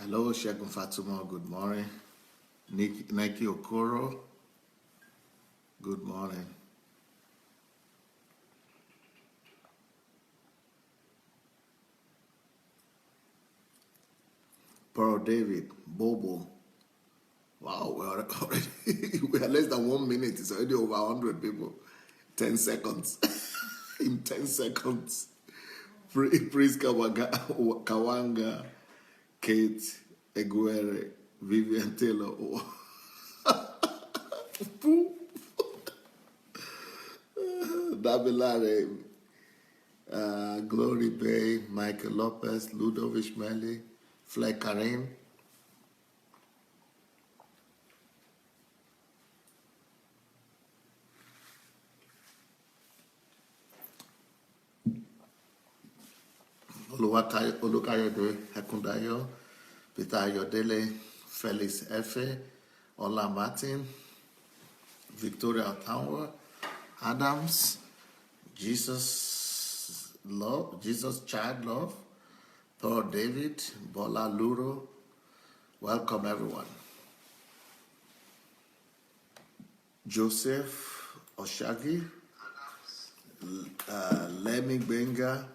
Hello, Shegun Fatuma. Good morning. Nike Okoro. Good morning. Pearl David. Bobo. Wow, we are less than 1 minute. It's already over 100 people. 10 seconds. In 10 seconds. Praise Kawanga, Kate Eguere, Vivian Taylor. Dabilare, Glory Bay, Michael Lopez, Ludovic Melly, Fleck Karim. Olukayode Hekundayo, Peter Ayodele, Felix Efe, Ola Martin, Victoria Tower, Adams, Jesus Love, Jesus Child Love, Thor David, Bola Luro. Welcome everyone. Joseph Oshagi, Lemmy Benga,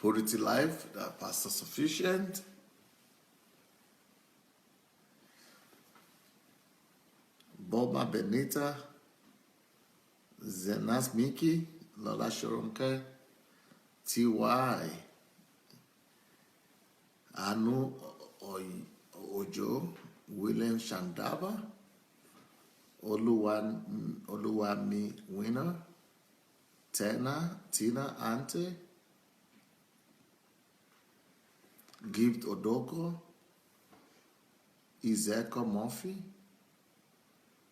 Purity Life, Pastor Sufficient, Boba Benita, Zenas Miki, Lola Shoronke, T.Y., Anu Ojo, William Shandaba, Oluwami Winner, Tina Ante, Gift Odoko, Izeko Murphy,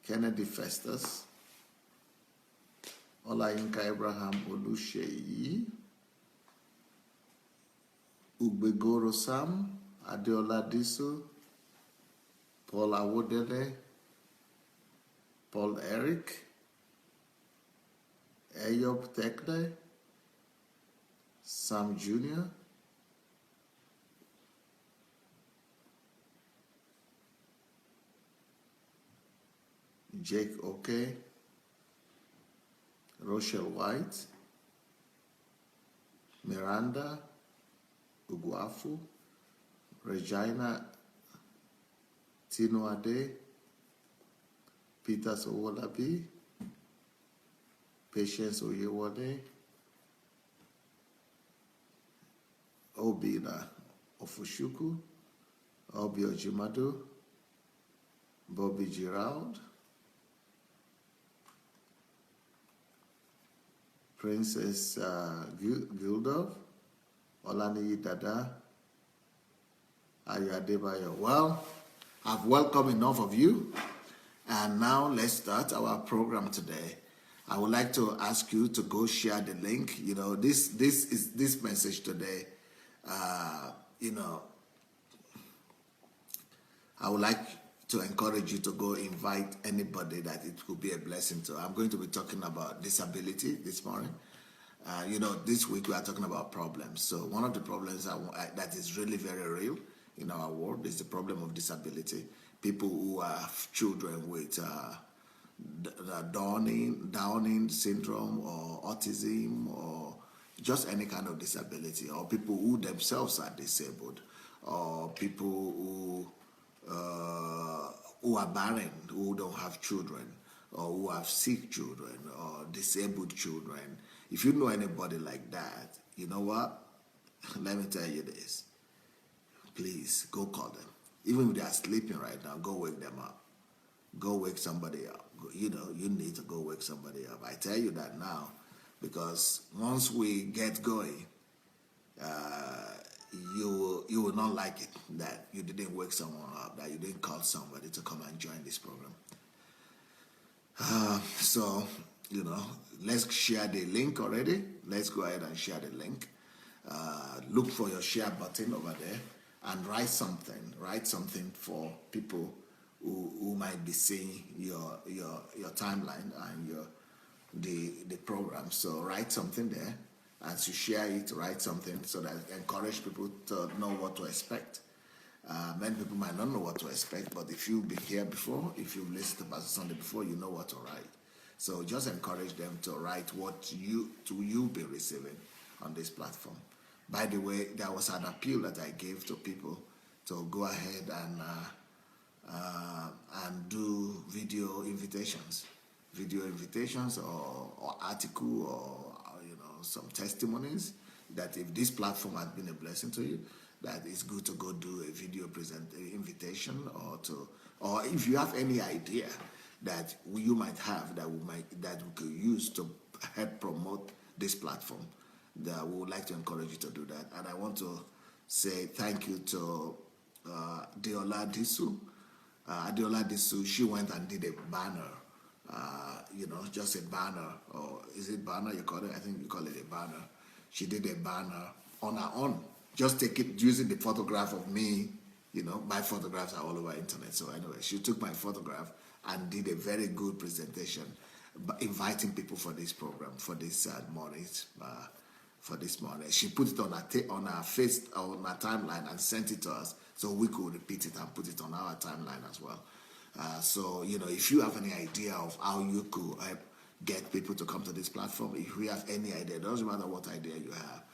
Kennedy Festus, Olayinka Abraham Olusheyi, Ugbegoro Sam, Adeola Diso, Paul Awodele, Paul Eric, Eyob Tekle, Sam Jr., Jake Oke, Rochelle White, Miranda Uguafu, Regina Tinuade, Peter Sowolabi, Patience Oyewole, Obina Ofushuku, Obi Ojimado, Bobby Girald, Princess Gildov, Olani Dada, Ayo Adebayo. Well, I've welcomed enough of you, and now let's start our program today. I would like to ask you to go share the link. You know, this message today. You know, I would like to encourage you to go invite anybody that it could be a blessing to. I'm going to be talking about disability this morning. You know, this week we are talking about problems. So one of the problems that is really very real in our world is the problem of disability. People who have children with Downing syndrome or autism or just any kind of disability, or people who themselves are disabled, or people who are barren, who don't have children, or who have sick children, or disabled children. If you know anybody like that, you know what? Let me tell you this. Please, go call them. Even if they are sleeping right now, go wake them up. Go wake somebody up. You know, you need to go wake somebody up. I tell you that now, because once we get going, you will not like it that you didn't wake someone up, that you didn't call somebody to come and join this program. So, you know, let's share the link already. Let's go ahead and share the link. Look for your share button over there and write something. Write something for people who might be seeing your timeline and the program. So write something there As you share it, write something so that encourage people to know what to expect. Many people might not know what to expect, but if you've been here before, if you've listened to Pastor Sunday before, you know what to write. So just encourage them to write what you be receiving on this platform. By the way, there was an appeal that I gave to people to go ahead and do video invitations, or article or some testimonies. That if this platform has been a blessing to you, that it's good to go do a video invitation, or if you have any idea that you might have that we could use to help promote this platform, that we would like to encourage you to do that. And I want to say thank you to Adiola Disu. Adiola Disu, she went and did a banner, just a banner, or is it banner you call it? I think you call it a banner. She did a banner on her own. Just take it using the photograph of me. My photographs are all over internet. So anyway, she took my photograph and did a very good presentation, inviting people for this program, for this morning. She put it on her timeline and sent it to us so we could repeat it and put it on our timeline as well. So if you have any idea of how you could help get people to come to this platform, if you have any idea, it doesn't matter what idea you have.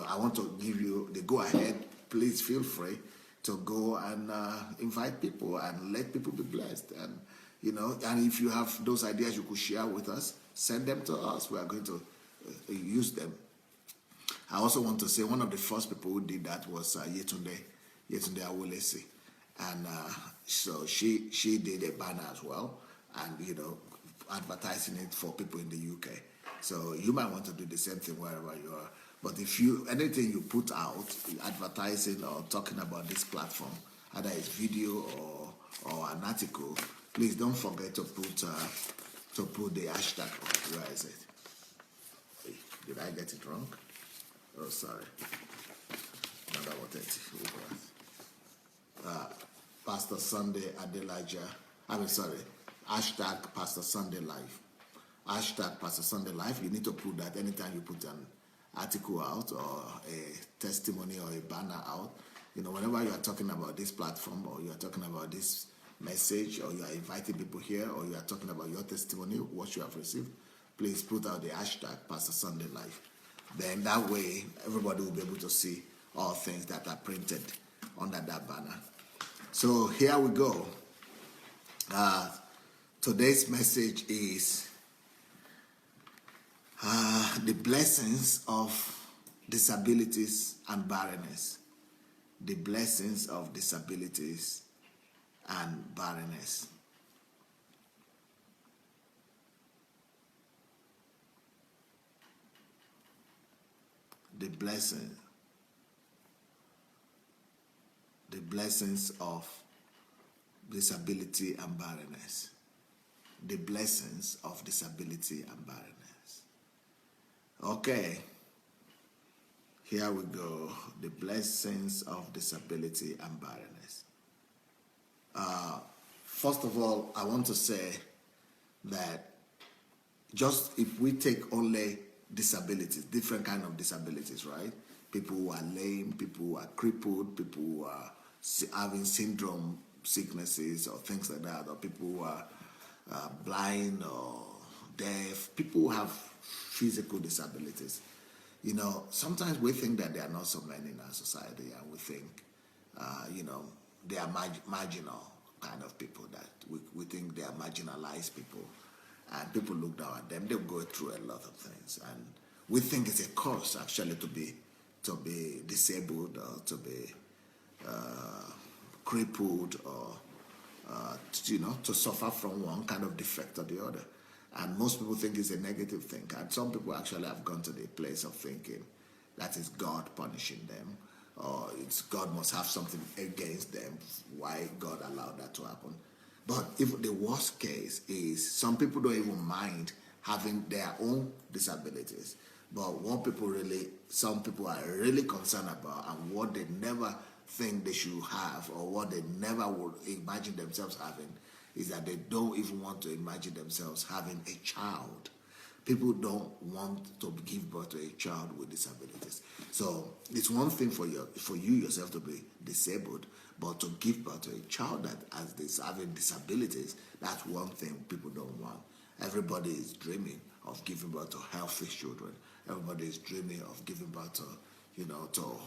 I want to give you the go ahead. Please feel free to go and invite people and let people be blessed. And and if you have those ideas you could share with us, send them to us. We are going to use them. I also want to say one of the first people who did that was Yetunde Awolesi, and so she did a banner as well, and advertising it for people in the UK. So you might want to do the same thing wherever you are. But if anything you put out, advertising or talking about this platform, either it's video or an article, please don't forget to put the hashtag. Where is it? Did I get it wrong? Oh, sorry. Pastor Sunday Adelaja. Hashtag Pastor Sunday Life. Hashtag Pastor Sunday Life. You need to put that anytime you put an article out or a testimony or a banner out. Whenever you are talking about this platform, or you are talking about this message, or you are inviting people here, or you are talking about your testimony, what you have received, please put out the hashtag Pastor Sunday Life. Then that way, everybody will be able to see all things that are printed under that banner. So here we go. Today's message is the blessings of disabilities and barrenness. The blessings of disabilities and barrenness. The blessings of disability and barrenness. The blessings of disability and barrenness. Okay, here we go. The blessings of disability and barrenness. First of all, I want to say that just if we take only disabilities, different kind of disabilities, right? People who are lame, people who are crippled, people who are having syndrome sicknesses or things like that, or people who are blind or deaf, people who have physical disabilities. Sometimes we think that there are not so many in our society, and we think, they are marginal kind of people, that we think they are marginalized people, and people look down at them. They go through a lot of things, and we think it's a curse actually to be disabled, or to be crippled, or to suffer from one kind of defect or the other. And most people think it's a negative thing. And some people actually have gone to the place of thinking that is God punishing them, or it's God must have something against them, why God allowed that to happen. But if the worst case is some people don't even mind having their own disabilities, but what some people are really concerned about, and what they never think they should have, or what they never would imagine themselves having, is that they don't even want to imagine themselves having a child. People don't want to give birth to a child with disabilities. So it's one thing for you yourself to be disabled, but to give birth to a child that has having disabilities, that's one thing people don't want. Everybody is dreaming of giving birth to healthy children. Everybody is dreaming of giving birth to, to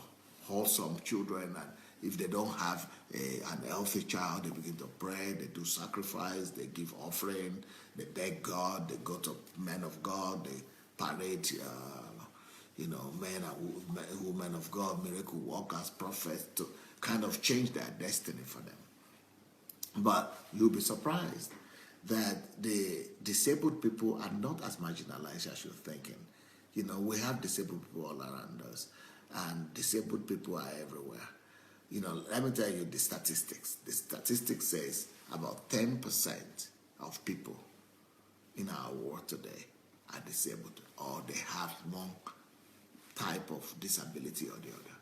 wholesome children. And if they don't have an healthy child, they begin to pray, they do sacrifice, they give offering, they beg God, they go to men of God, they parade, men and women of God, miracle workers, prophets, to kind of change their destiny for them. But you'll be surprised that the disabled people are not as marginalized as you're thinking. We have disabled people all around us, and disabled people are everywhere. Let me tell you the statistics. The statistics says about 10% of people in our world today are disabled, or they have one type of disability or the other.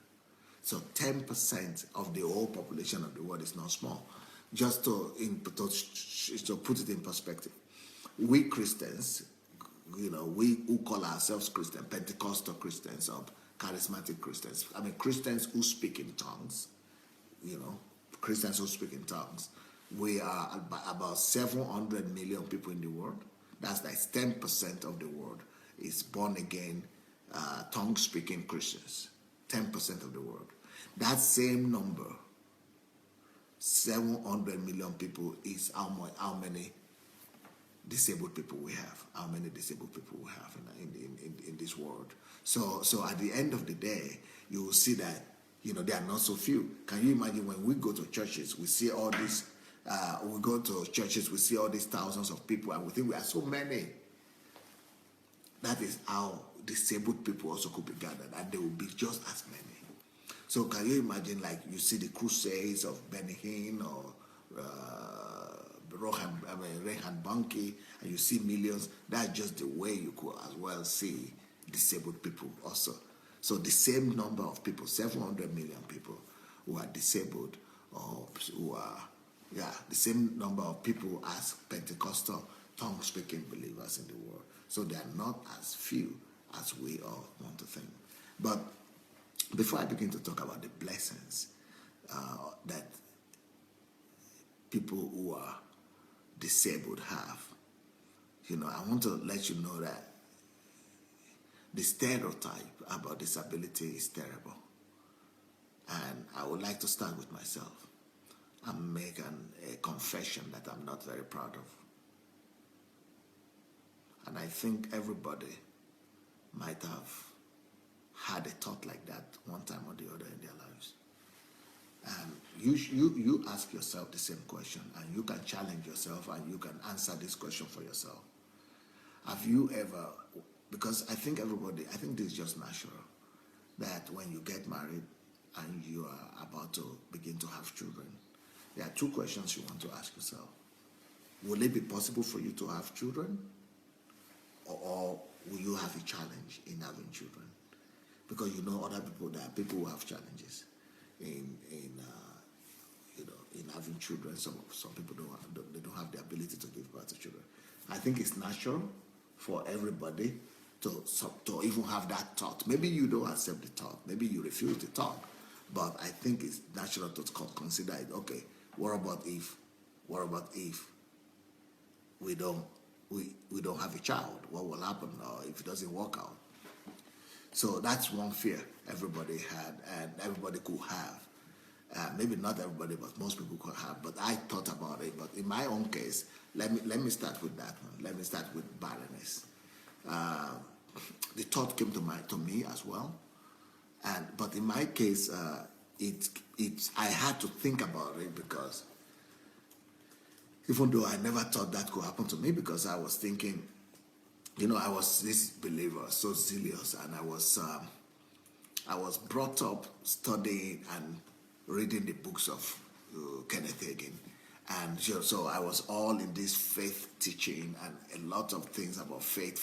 So 10% of the whole population of the world is not small. Just to put it in perspective, we Christians, we who call ourselves Christian, Pentecostal Christians or charismatic Christians, Christians who speak in tongues, Christians who speak in tongues, we are about 700 million people in the world. That's like 10% of the world is born again, tongue-speaking Christians. 10% of the world. That same number, 700 million people, is how many disabled people we have. How many disabled people we have in this world. So at the end of the day, you will see that there are not so few. Can you imagine when we go to churches, we see all these. We go to churches, we see all these thousands of people, and we think we are so many. That is how disabled people also could be gathered, and they will be just as many. So can you imagine, like, you see the crusades of Benny Hinn or Rehan Bunky, and you see millions. That's just the way you could as well see disabled people also. So the same number of people, 700 million people who are disabled, or who are, the same number of people as Pentecostal tongue-speaking believers in the world. So they are not as few as we all want to think. But before I begin to talk about the blessings that people who are disabled have, I want to let you know that the stereotype about disability is terrible. And I would like to start with myself and make a confession that I'm not very proud of. And I think everybody might have had a thought like that one time or the other in their lives. And you ask yourself the same question, and you can challenge yourself, and you can answer this question for yourself. Have you ever, because I think this is just natural, that when you get married and you are about to begin to have children, there are two questions you want to ask yourself. Will it be possible for you to have children? Or will you have a challenge in having children? Because other people, there are people who have challenges in having children. Some people don't have the ability to give birth to children. I think it's natural for everybody to even have that thought. Maybe you don't accept the thought. Maybe you refuse the thought. But I think it's natural to consider it. Okay, what about if we don't have a child? What will happen if it doesn't work out? So that's one fear everybody had, and everybody could have. Maybe not everybody, but most people could have. But I thought about it. But in my own case, let me start with that one. Let me start with barrenness. The thought came to me as well, but in my case, I had to think about it, because even though I never thought that could happen to me, because I was thinking, I was this believer, so zealous, and I was brought up studying and reading the books of Kenneth Hagin. And so I was all in this faith teaching and a lot of things about faith.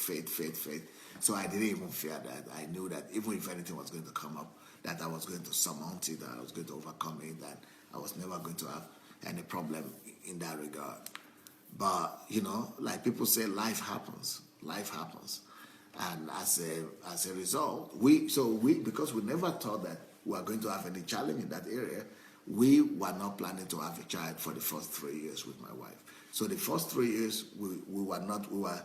So I didn't even fear that. I knew that even if anything was going to come up, that I was going to surmount it, that I was going to overcome it, that I was never going to have any problem in that regard. But, like people say, life happens. life happens. And as a result, because we never thought that we were going to have any challenge in that area, we were not planning to have a child for the first 3 years with my wife. So the first 3 years we were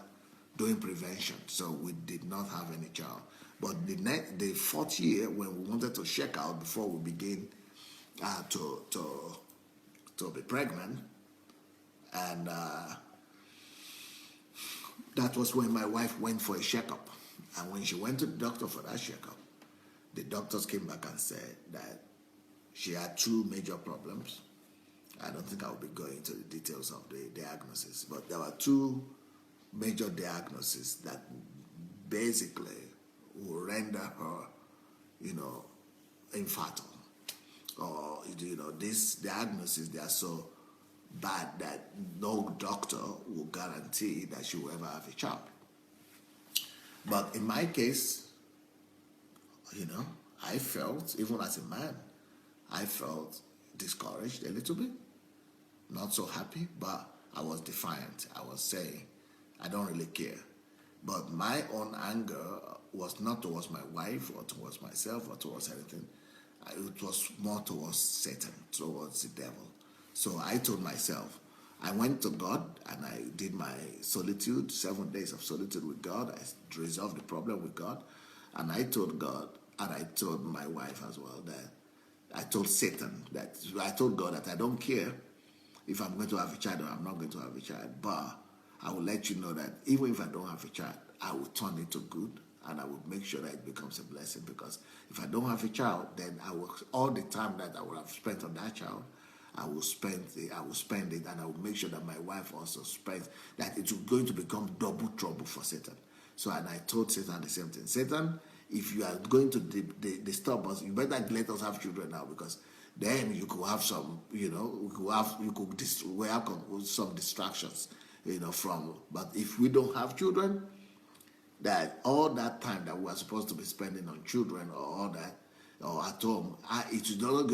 doing prevention, so we did not have any child. But the fourth year, when we wanted to check out before we begin to be pregnant, and that was when my wife went for a checkup. And when she went to the doctor for that checkup, the doctors came back and said that she had two major problems. I don't think I will be going into the details of the diagnosis, but there were two major diagnoses that basically will render her, infertile. Or, these diagnoses, they are so bad that no doctor will guarantee that she will ever have a child. But in my case, I felt, even as a man, I felt discouraged a little bit, not so happy, but I was defiant. I was saying, I don't really care. But my own anger was not towards my wife or towards myself or towards anything. It was more towards Satan, towards the devil. So I told myself, I went to God and I did my solitude, 7 days of solitude with God. I resolved the problem with God. And I told God, and I told my wife as well, that I told Satan, that I told God that I don't care if I'm going to have a child or I'm not going to have a child, but I will let you know that even if I don't have a child, I will turn it to good and I will make sure that it becomes a blessing, because if I don't have a child, then I will, all the time that I will have spent on that child, I will spend it, and I will make sure that my wife also spends, that it's going to become double trouble for Satan. So, and I told Satan the same thing. Satan, if you are going to disturb us, you better let us have children now, because then you could have some, we have some distractions, from. But if we don't have children, that all that time that we are supposed to be spending on children or all that, or at home, it's not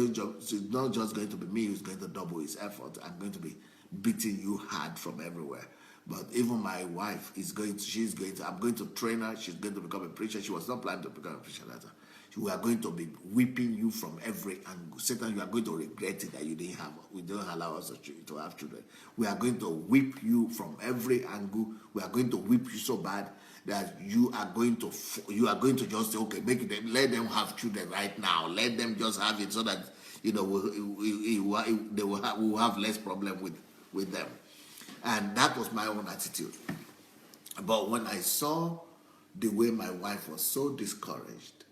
just going to be me who's going to double his effort. I'm going to be beating you hard from everywhere. But even my wife I'm going to train her. She's going to become a preacher. She was not planning to become a preacher later. We are going to be whipping you from every angle. Satan, you are going to regret it that we don't allow us to have children. We are going to whip you from every angle. We are going to whip you so bad that you are going to just say, okay, let them have children right now. Let them just have it so that we'll have less problem with them. And that was my own attitude. But when I saw the way my wife was so discouraged,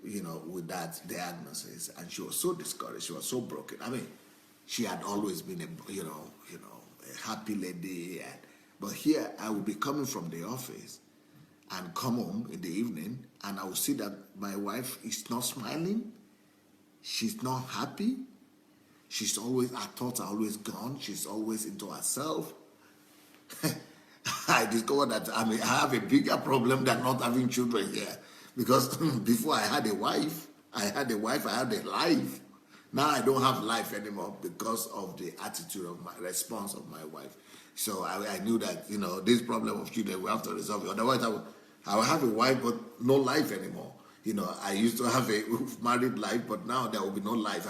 with that diagnosis, and she was so discouraged, she was so broken. I mean, she had always been a happy lady, but here I would be coming from the office and come home in the evening, and I would see that my wife is not smiling, she's not happy, her thoughts are always gone, she's always into herself. I discovered that I have a bigger problem than not having children here. Because before I had a wife, I had a life. Now I don't have life anymore because of the attitude of my response of my wife. So I knew that, this problem of children, we have to resolve it. Otherwise, I will have a wife but no life anymore. I used to have a married life, but now there will be no life.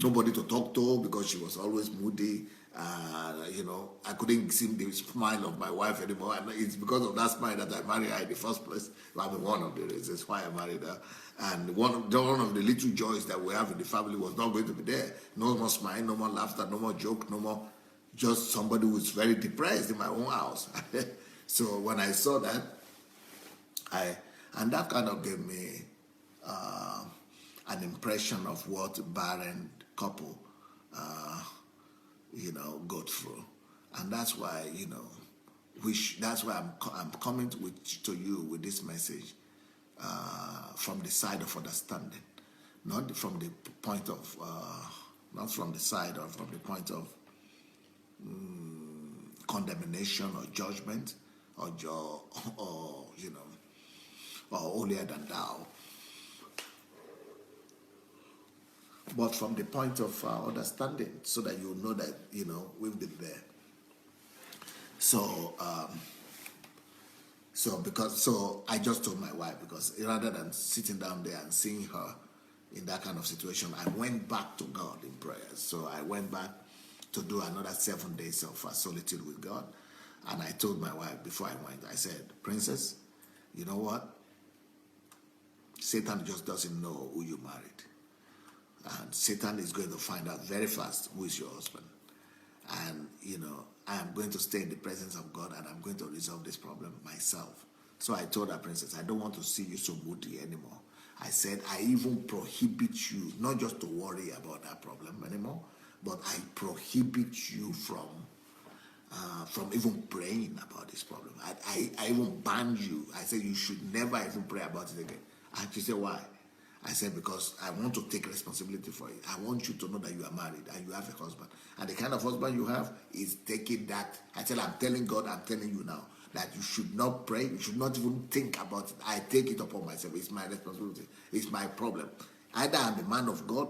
Nobody to talk to because she was always moody. I couldn't see the smile of my wife anymore. And it's because of that smile that I married her in the first place. One of the reasons why I married her. And one of the little joys that we have in the family was not going to be there. No more smile, no more laughter, no more joke, no more just somebody who's very depressed in my own house. So when I saw that, and that kind of gave me an impression of what barren couple go through. And that's why that's why I'm coming to you with this message from the side of understanding, not from the point of condemnation or judgment or holier than thou, but from the point of understanding, so that you know that we've been there. So So I just told my wife, because rather than sitting down there and seeing her in that kind of situation, I went back to God in prayers. So I went back to do another 7 days of solitude with God. And I told my wife before I went, I said, Princess, you know what? Satan just doesn't know who you married. And Satan is going to find out very fast who is your husband. And, I am going to stay in the presence of God, and I'm going to resolve this problem myself. So I told her, Princess, I don't want to see you so moody anymore. I said, I even prohibit you, not just to worry about that problem anymore, but I prohibit you from even praying about this problem. I even ban you. I said, you should never even pray about it again. And she said, why? I said, because I want to take responsibility for it. I want you to know that you are married and you have a husband. And the kind of husband you have is taking that. I said, I'm telling God, I'm telling you now, that you should not pray. You should not even think about it. I take it upon myself. It's my responsibility. It's my problem. Either I'm a man of God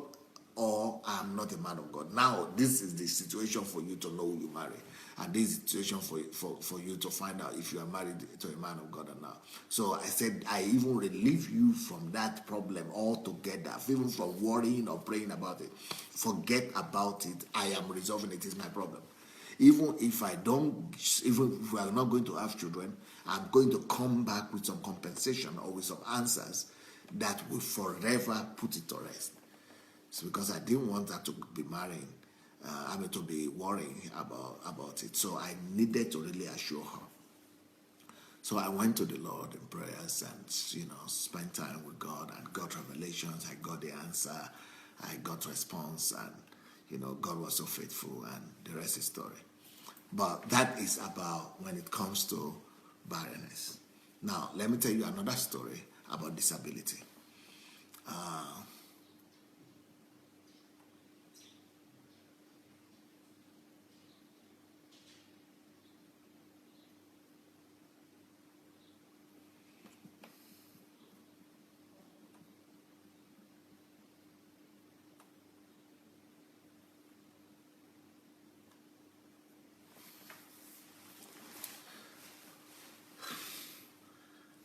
or I'm not a man of God. Now, this is the situation for you to know who you marry. And this is the situation for you to find out if you are married to a man of God or not. So I said, I even relieve you from that problem altogether, even from worrying or praying about it. Forget about it. I am resolving it. It's my problem. Even if we are not going to have children, I'm going to come back with some compensation or with some answers that will forever put it to rest. It's because I didn't want her to be marrying, to be worrying about it. So I needed to really assure her. So I went to the Lord in prayers and, spent time with God and got revelations. I got the answer. I got response, and, God was so faithful, and the rest is story. But that is about when it comes to barrenness. Now, let me tell you another story about disability.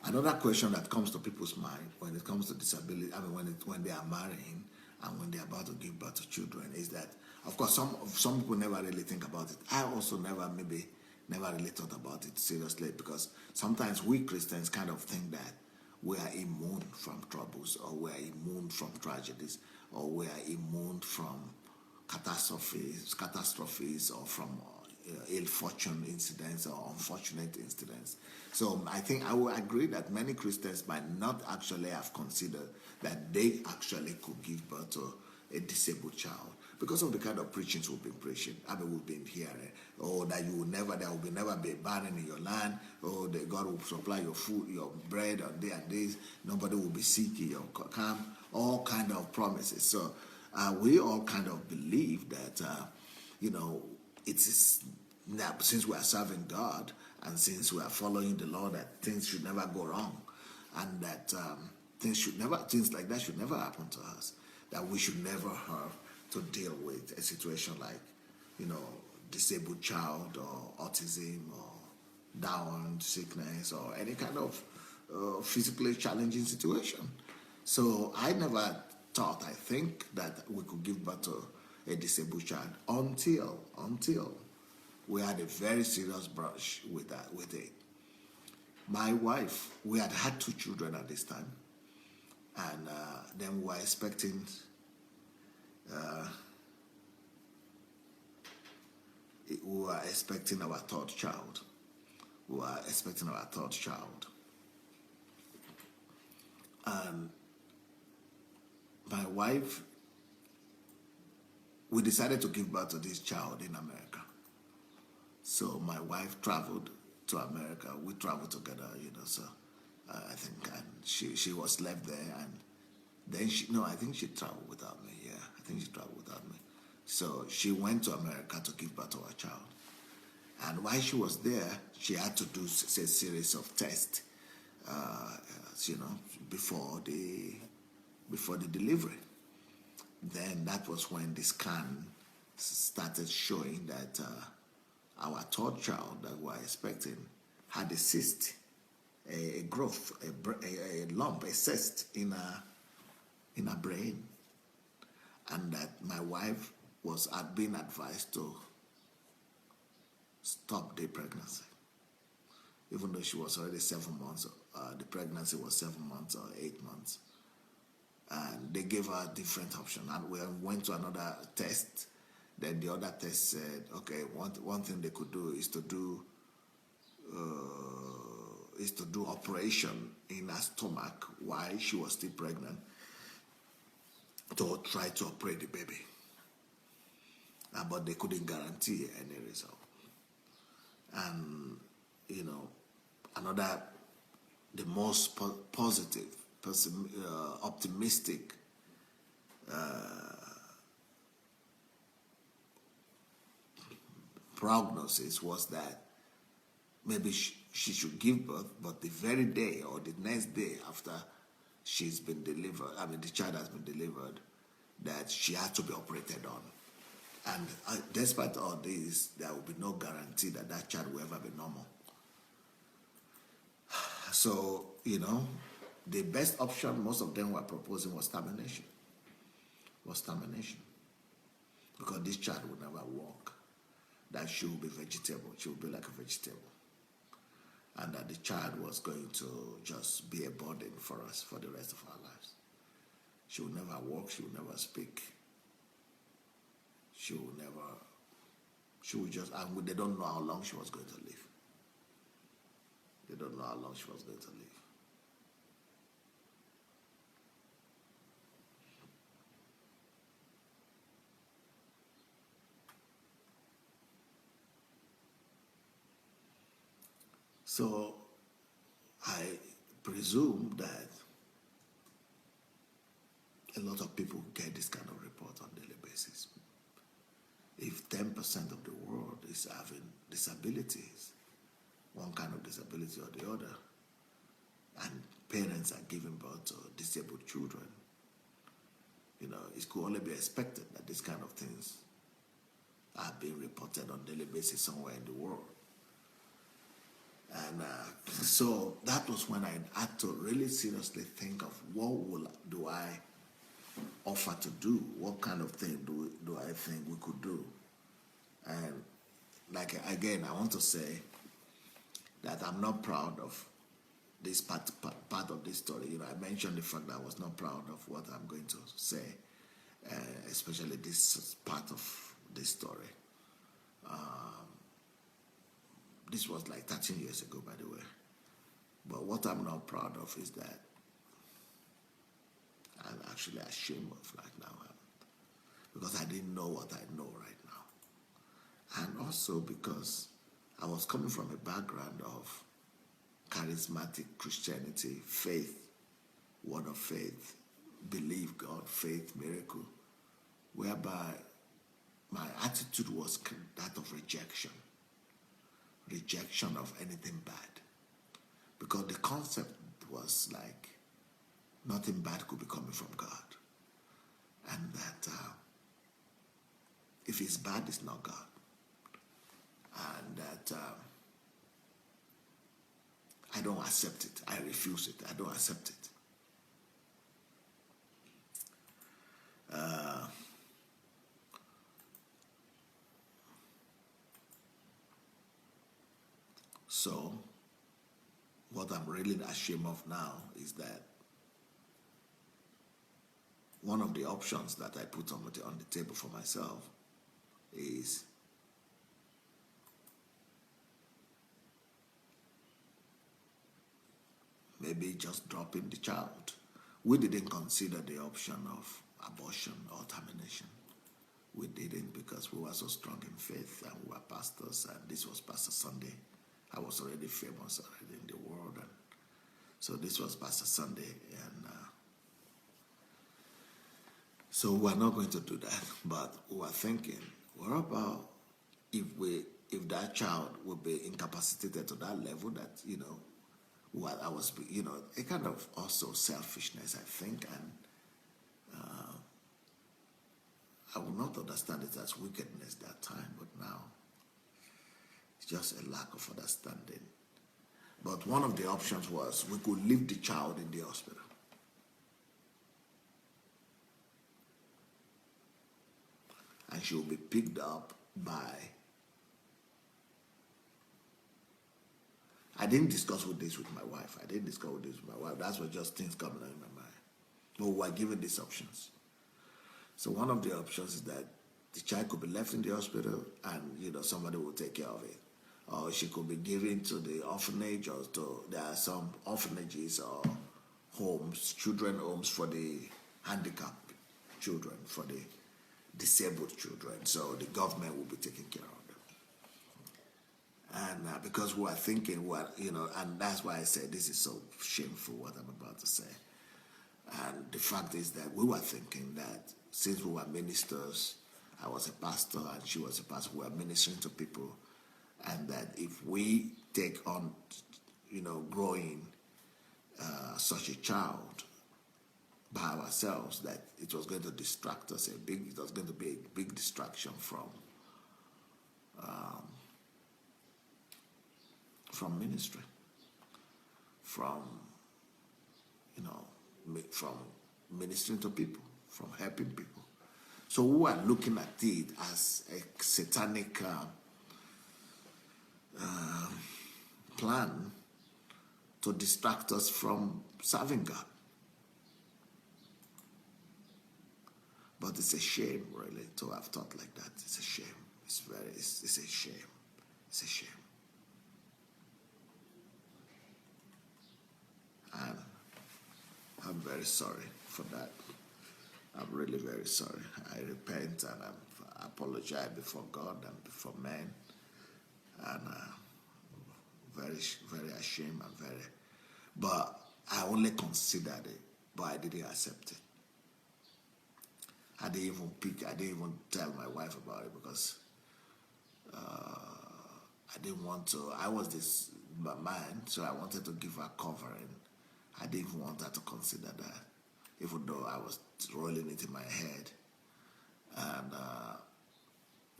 Another question that comes to people's mind when it comes to disability, when they are marrying and when they're about to give birth to children, is that, of course, some people never really think about it. I also never really thought about it seriously, because sometimes we Christians kind of think that we are immune from troubles, or we are immune from tragedies, or we are immune from catastrophes, or from ill fortune incidents or unfortunate incidents. So I think I will agree that many Christians might not actually have considered that they actually could give birth to a disabled child because of the kind of preachings we've been preaching. We've been hearing, that there will never be a barren in your land, that God will supply your food, your bread on day and days, nobody will be sick in your camp, all kind of promises. So we all kind of believe that, it is now, since we are serving God and since we are following the law, that things should never go wrong, and that things like that should never happen to us. That we should never have to deal with a situation like, disabled child or autism or Down sickness or any kind of physically challenging situation. So I never I think that we could give birth to a disabled child until we had a very serious brush with it. My wife, we had 2 children at this time, and then we were expecting our third child. And my wife, we decided to give birth to this child in America. So my wife traveled to America. We traveled together, so I think, and she was left there, and then I think she traveled without me. Yeah, I think she traveled without me. So she went to America to give birth to her child. And while she was there, she had to do a series of tests, before the delivery. Then that was when the scan started showing that our third child that we were expecting had a cyst a growth, a lump, a cyst in her brain, and that my wife had been advised to stop the pregnancy, even though she was already 7 months. The pregnancy was 7 months or 8 months, and they gave her a different option. And we went to another test. Then the other test said, okay, one thing they could do is to do operation in her stomach while she was still pregnant to try to operate the baby. But they couldn't guarantee any result. And, the most positive, optimistic prognosis was that maybe she should give birth, but the very day or the next day after she's been delivered, the child has been delivered, that she had to be operated on. And despite all this, there will be no guarantee that that child will ever be normal. So, the best option most of them were proposing was termination. Because this child would never walk. That she would be vegetable. She would be like a vegetable. And that the child was going to just be a burden for us for the rest of our lives. She would never walk. She would never speak. She would just, and they don't know how long she was going to live. They don't know how long she was going to live. So I presume that a lot of people get this kind of report on a daily basis. If 10% of the world is having disabilities, one kind of disability or the other, and parents are giving birth to disabled children, it could only be expected that these kind of things are being reported on a daily basis somewhere in the world. And so that was when I had to really seriously think of do I offer to do? What kind of thing do I think we could do? And again, I want to say that I'm not proud of this part of this story. I mentioned the fact that I was not proud of what I'm going to say, especially this part of this story. This was like 13 years ago, by the way. But what I'm not proud of is that I'm actually ashamed of right now, because I didn't know what I know right now. And also because I was coming from a background of charismatic Christianity, faith, word of faith, believe God, faith, miracle, whereby my attitude was that of rejection of anything bad. Because the concept was like nothing bad could be coming from God. And that if it's bad, it's not God. And that I don't accept it. I refuse it. I don't accept it. So, what I'm really ashamed of now is that one of the options that I put on the table for myself is maybe just dropping the child. We didn't consider the option of abortion or termination. We didn't because we were so strong in faith and we were pastors, and this was Pastor Sunday. I was already famous already in the world, and so this was Pastor Sunday, and so we're not going to do that. But we were thinking, what about if that child would be incapacitated to that level that I was, a kind of also selfishness, I think, and I would not understand it as wickedness that time, but now it's just a lack of understanding. But one of the options was we could leave the child in the hospital. And she will be picked up by... I didn't discuss this with my wife. That's what just things coming out in my mind. But we were given these options. So one of the options is that the child could be left in the hospital and, somebody will take care of it. Or she could be given to the orphanage, or there are some orphanages or homes, children homes for the handicapped children, for the disabled children. So the government will be taking care of them. And because we are thinking, and that's why I said this is so shameful what I'm about to say. And the fact is that we were thinking that since we were ministers, I was a pastor and she was a pastor, we were ministering to people, and that if we take on, growing such a child by ourselves, that it was going to distract us it was going to be a big distraction from ministry, from ministering to people, from helping people. So we are looking at it as a satanic plan to distract us from serving God. But it's a shame, really, to have thought like that. It's a shame. It's a shame. It's a shame. And I'm very sorry for that. I'm really very sorry. I repent and I apologize before God and before men. And very, very ashamed and but I only considered it, but I didn't accept it. I didn't even tell my wife about it because I didn't want to. I was this man, so I wanted to give her covering. I didn't want her to consider that, even though I was rolling it in my head. And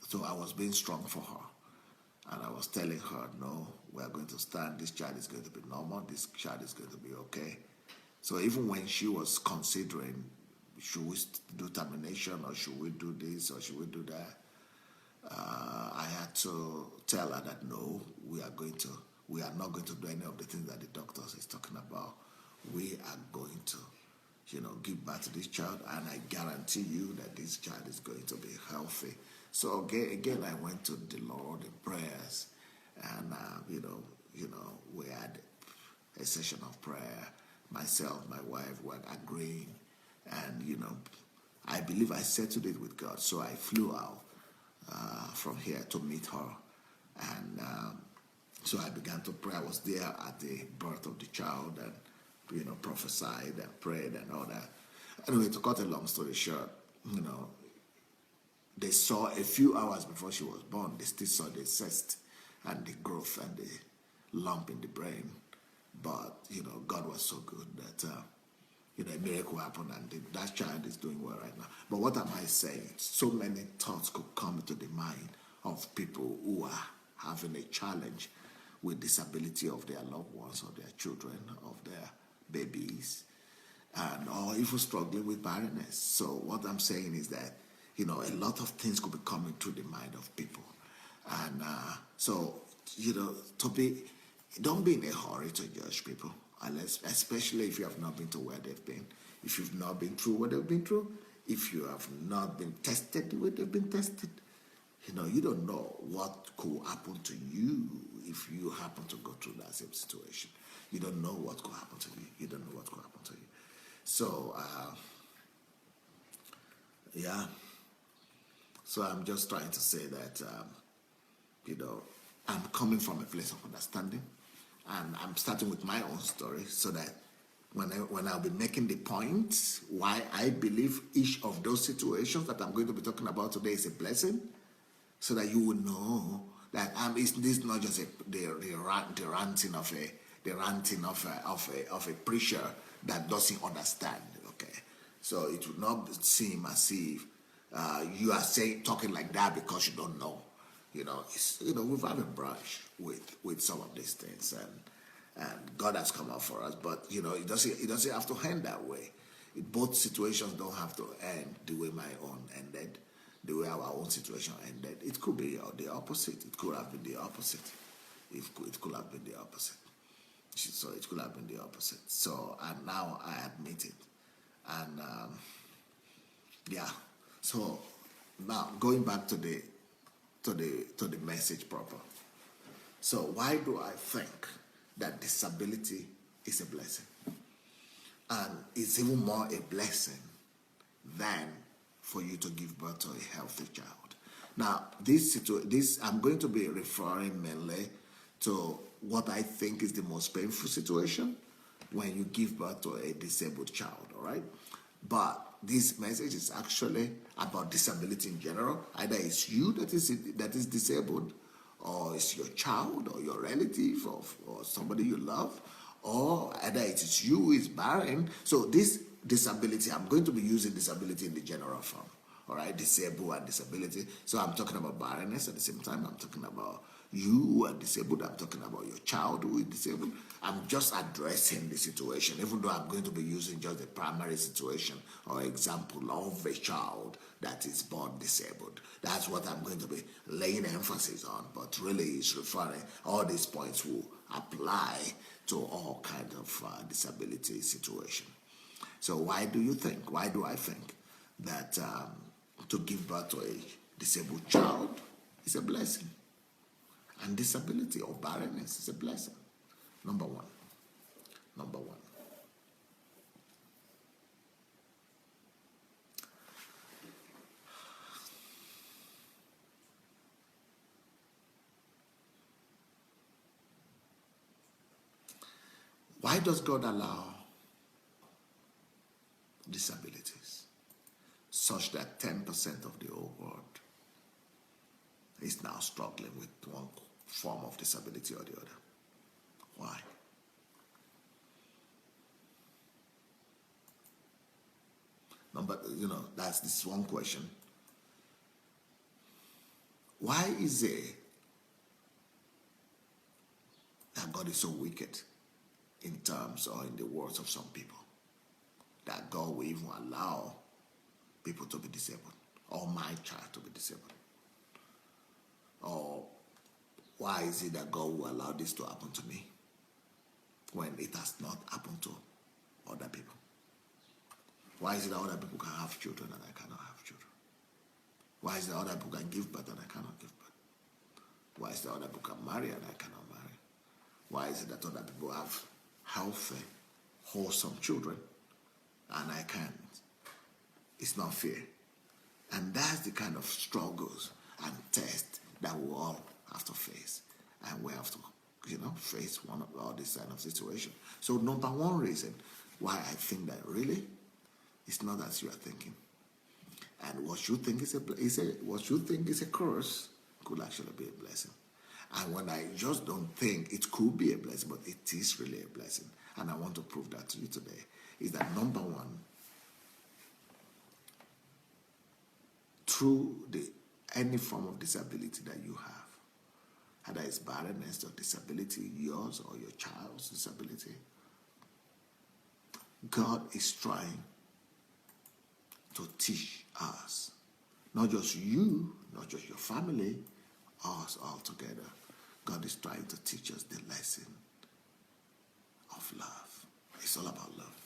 so I was being strong for her. And I was telling her, no, we are going to stand. This child is going to be normal. This child is going to be okay. So even when she was considering, should we do termination, or should we do this, or should we do that, I had to tell her that no, we are not going to do any of the things that the doctor is talking about. We are going to, give birth to this child, and I guarantee you that this child is going to be healthy. So again, I went to the Lord in prayers, and we had a session of prayer. Myself, my wife were agreeing, and I believe I settled it with God. So I flew out from here to meet her, and so I began to pray. I was there at the birth of the child, and prophesied and prayed and all that. Anyway, to cut a long story short, they saw a few hours before she was born, they still saw the cyst and the growth and the lump in the brain. But, God was so good that, a miracle happened, and that child is doing well right now. But what am I saying? So many thoughts could come into the mind of people who are having a challenge with disability of their loved ones, or their children, of their babies, and or even struggling with barrenness. So what I'm saying is that, a lot of things could be coming to the mind of people. And don't be in a hurry to judge people, unless, especially if you have not been to where they've been, if you've not been through what they've been through, if you have not been tested the way they've been tested. You don't know what could happen to you if you happen to go through that same situation. You don't know what could happen to you. You don't know what could happen to you. So, yeah. So I'm just trying to say that, I'm coming from a place of understanding, and I'm starting with my own story, so that when I'll be making the points why I believe each of those situations that I'm going to be talking about today is a blessing, so that you will know that this is not just the ranting of a preacher that doesn't understand. Okay, so it will not seem as if you are talking like that because you don't know. We've had a brush with some of these things, and God has come out for us. But it doesn't have to end that way. Both situations don't have to end the way my own ended, the way our own situation ended. It could be the opposite. It could have been the opposite. It could have been the opposite. So it could have been the opposite. So, and now I admit it. And yeah. So now going back to the message proper. So why do I think that disability is a blessing? And it's even more a blessing than for you to give birth to a healthy child. Now, this I'm going to be referring mainly to what I think is the most painful situation when you give birth to a disabled child, all right? But this message is actually about disability in general. Either it's you that is disabled, or it's your child, or your relative, or somebody you love, or either it is you who is barren. So this disability, I'm going to be using disability in the general form, all right? Disabled and disability. So I'm talking about barrenness at the same time. I'm talking about you who are disabled. I'm talking about your child who is disabled. I'm just addressing the situation, even though I'm going to be using just the primary situation or example of a child that is born disabled. That's what I'm going to be laying emphasis on, but really it's referring, all these points will apply to all kinds of disability situation. So why do I think that to give birth to a disabled child is a blessing? And disability or barrenness is a blessing. Number one. Why does God allow disabilities such that 10% of the whole world is now struggling with one form of disability or the other? Why? That's this one question. Why is it that God is so wicked in terms or in the words of some people that God will even allow people to be disabled, or my child to be disabled? Or why is it that God will allow this to happen to me when it has not happened to other people? Why is it that other people can have children and I cannot have children? Why is it that other people can give birth and I cannot give birth? Why is it that other people can marry and I cannot marry? Why is it that other people have healthy, wholesome children and I can't? It's not fair. And that's the kind of struggles and tests that we all have to face. And we have to, face one of all this kind of situation. So number one reason why I think that really it's not as you are thinking. And what you think is a curse could actually be a blessing. And when I just don't think it could be a blessing, but it is really a blessing, and I want to prove that to you today, is that number one, through any form of disability that you have, either it's barrenness or disability, yours or your child's disability, God is trying to teach us, not just you, not just your family, us all together. God is trying to teach us the lesson of love. It's all about love.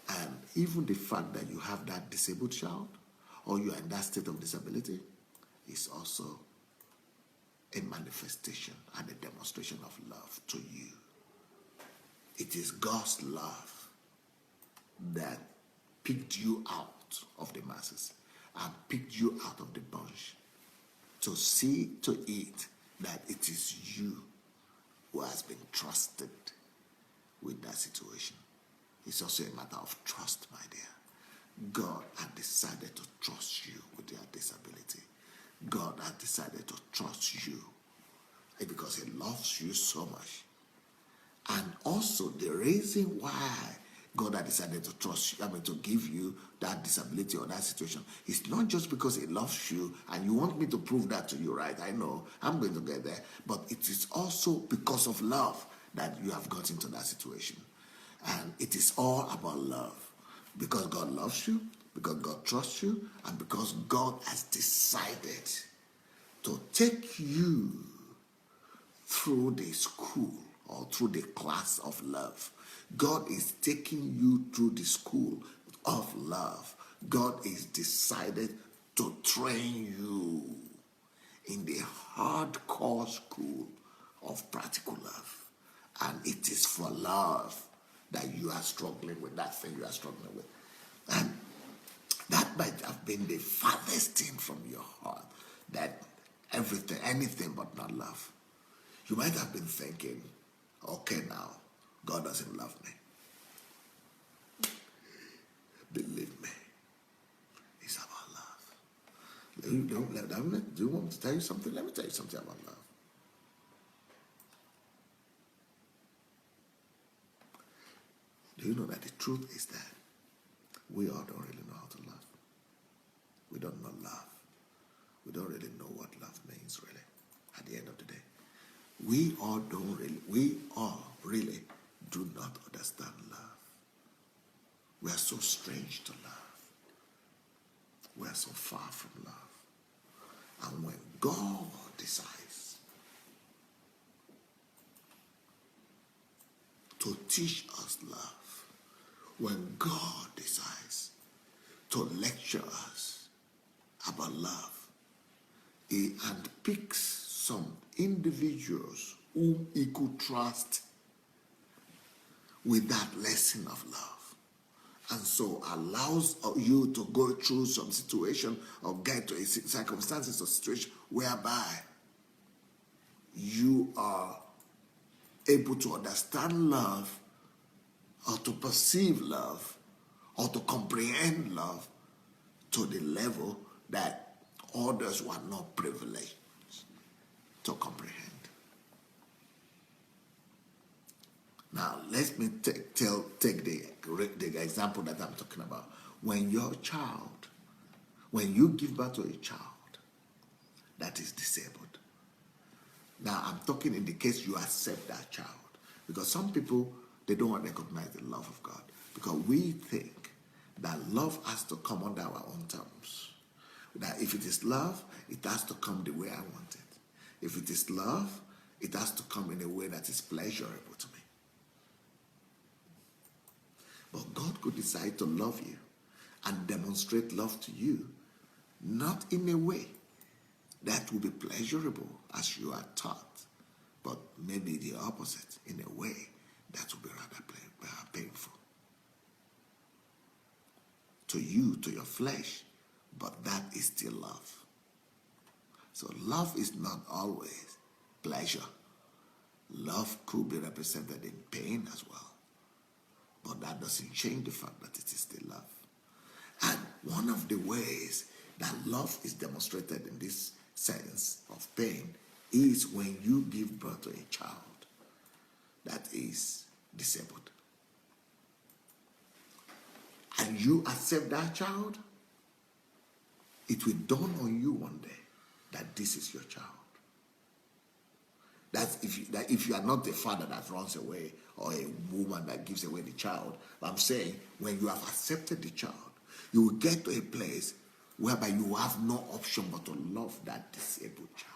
And even the fact that you have that disabled child, or you are in that state of disability, is also a manifestation and a demonstration of love to you. It is God's love that picked you out of the masses and picked you out of the bunch to see to it that it is you who has been trusted with that situation. It's also a matter of trust, my dear. God had decided to trust you with your disability. God had decided to trust you because He loves you so much. And also the reason why God had decided to trust you, to give you that disability or that situation, it's not just because He loves you and you want me to prove that to you, right? I know, I'm going to get there. But it is also because of love. that you have got into that situation. And it is all about love. Because God loves you, because God trusts you, and because God has decided to take you through the school or through the class of love. God is taking you through the school of love. God is decided to train you in the hardcore school of practical love. And it is for love that you are struggling with, that thing you are struggling with. And that might have been the farthest thing from your heart, that everything, anything but not love. You might have been thinking, okay, now, God doesn't love me. Believe me, it's about love. Do you want me to tell you something? Let me tell you something about love. Do you know that the truth is that we all don't really know how to love? We don't know love. We don't really know what love means, really, at the end of the day. We all really do not understand love. We are so strange to love. We are so far from love. And when God decides to teach us love, when God decides to lecture us about love, He handpicks some individuals whom He could trust with that lesson of love. And so allows you to go through some situation or get to a circumstances or situation whereby you are able to understand love or to perceive love or to comprehend love to the level that others were not privileged to comprehend. Now, let me take the example that I'm talking about. When you give birth to a child that is disabled. Now, I'm talking in the case you accept that child. Because some people, they don't recognize the love of God. Because we think that love has to come under our own terms. That if it is love, it has to come the way I want it. If it is love, it has to come in a way that is pleasurable to me. But God could decide to love you and demonstrate love to you, not in a way that will be pleasurable as you are taught, but maybe the opposite, in a way that will be rather painful to you, to your flesh, but that is still love. So love is not always pleasure. Love could be represented in pain as well. But that doesn't change the fact that it is still love. And one of the ways that love is demonstrated in this sense of pain is when you give birth to a child that is disabled. And you accept that child, it will dawn on you one day that this is your child. That if you are not the father that runs away or a woman that gives away the child, but I'm saying when you have accepted the child, you will get to a place whereby you have no option but to love that disabled child.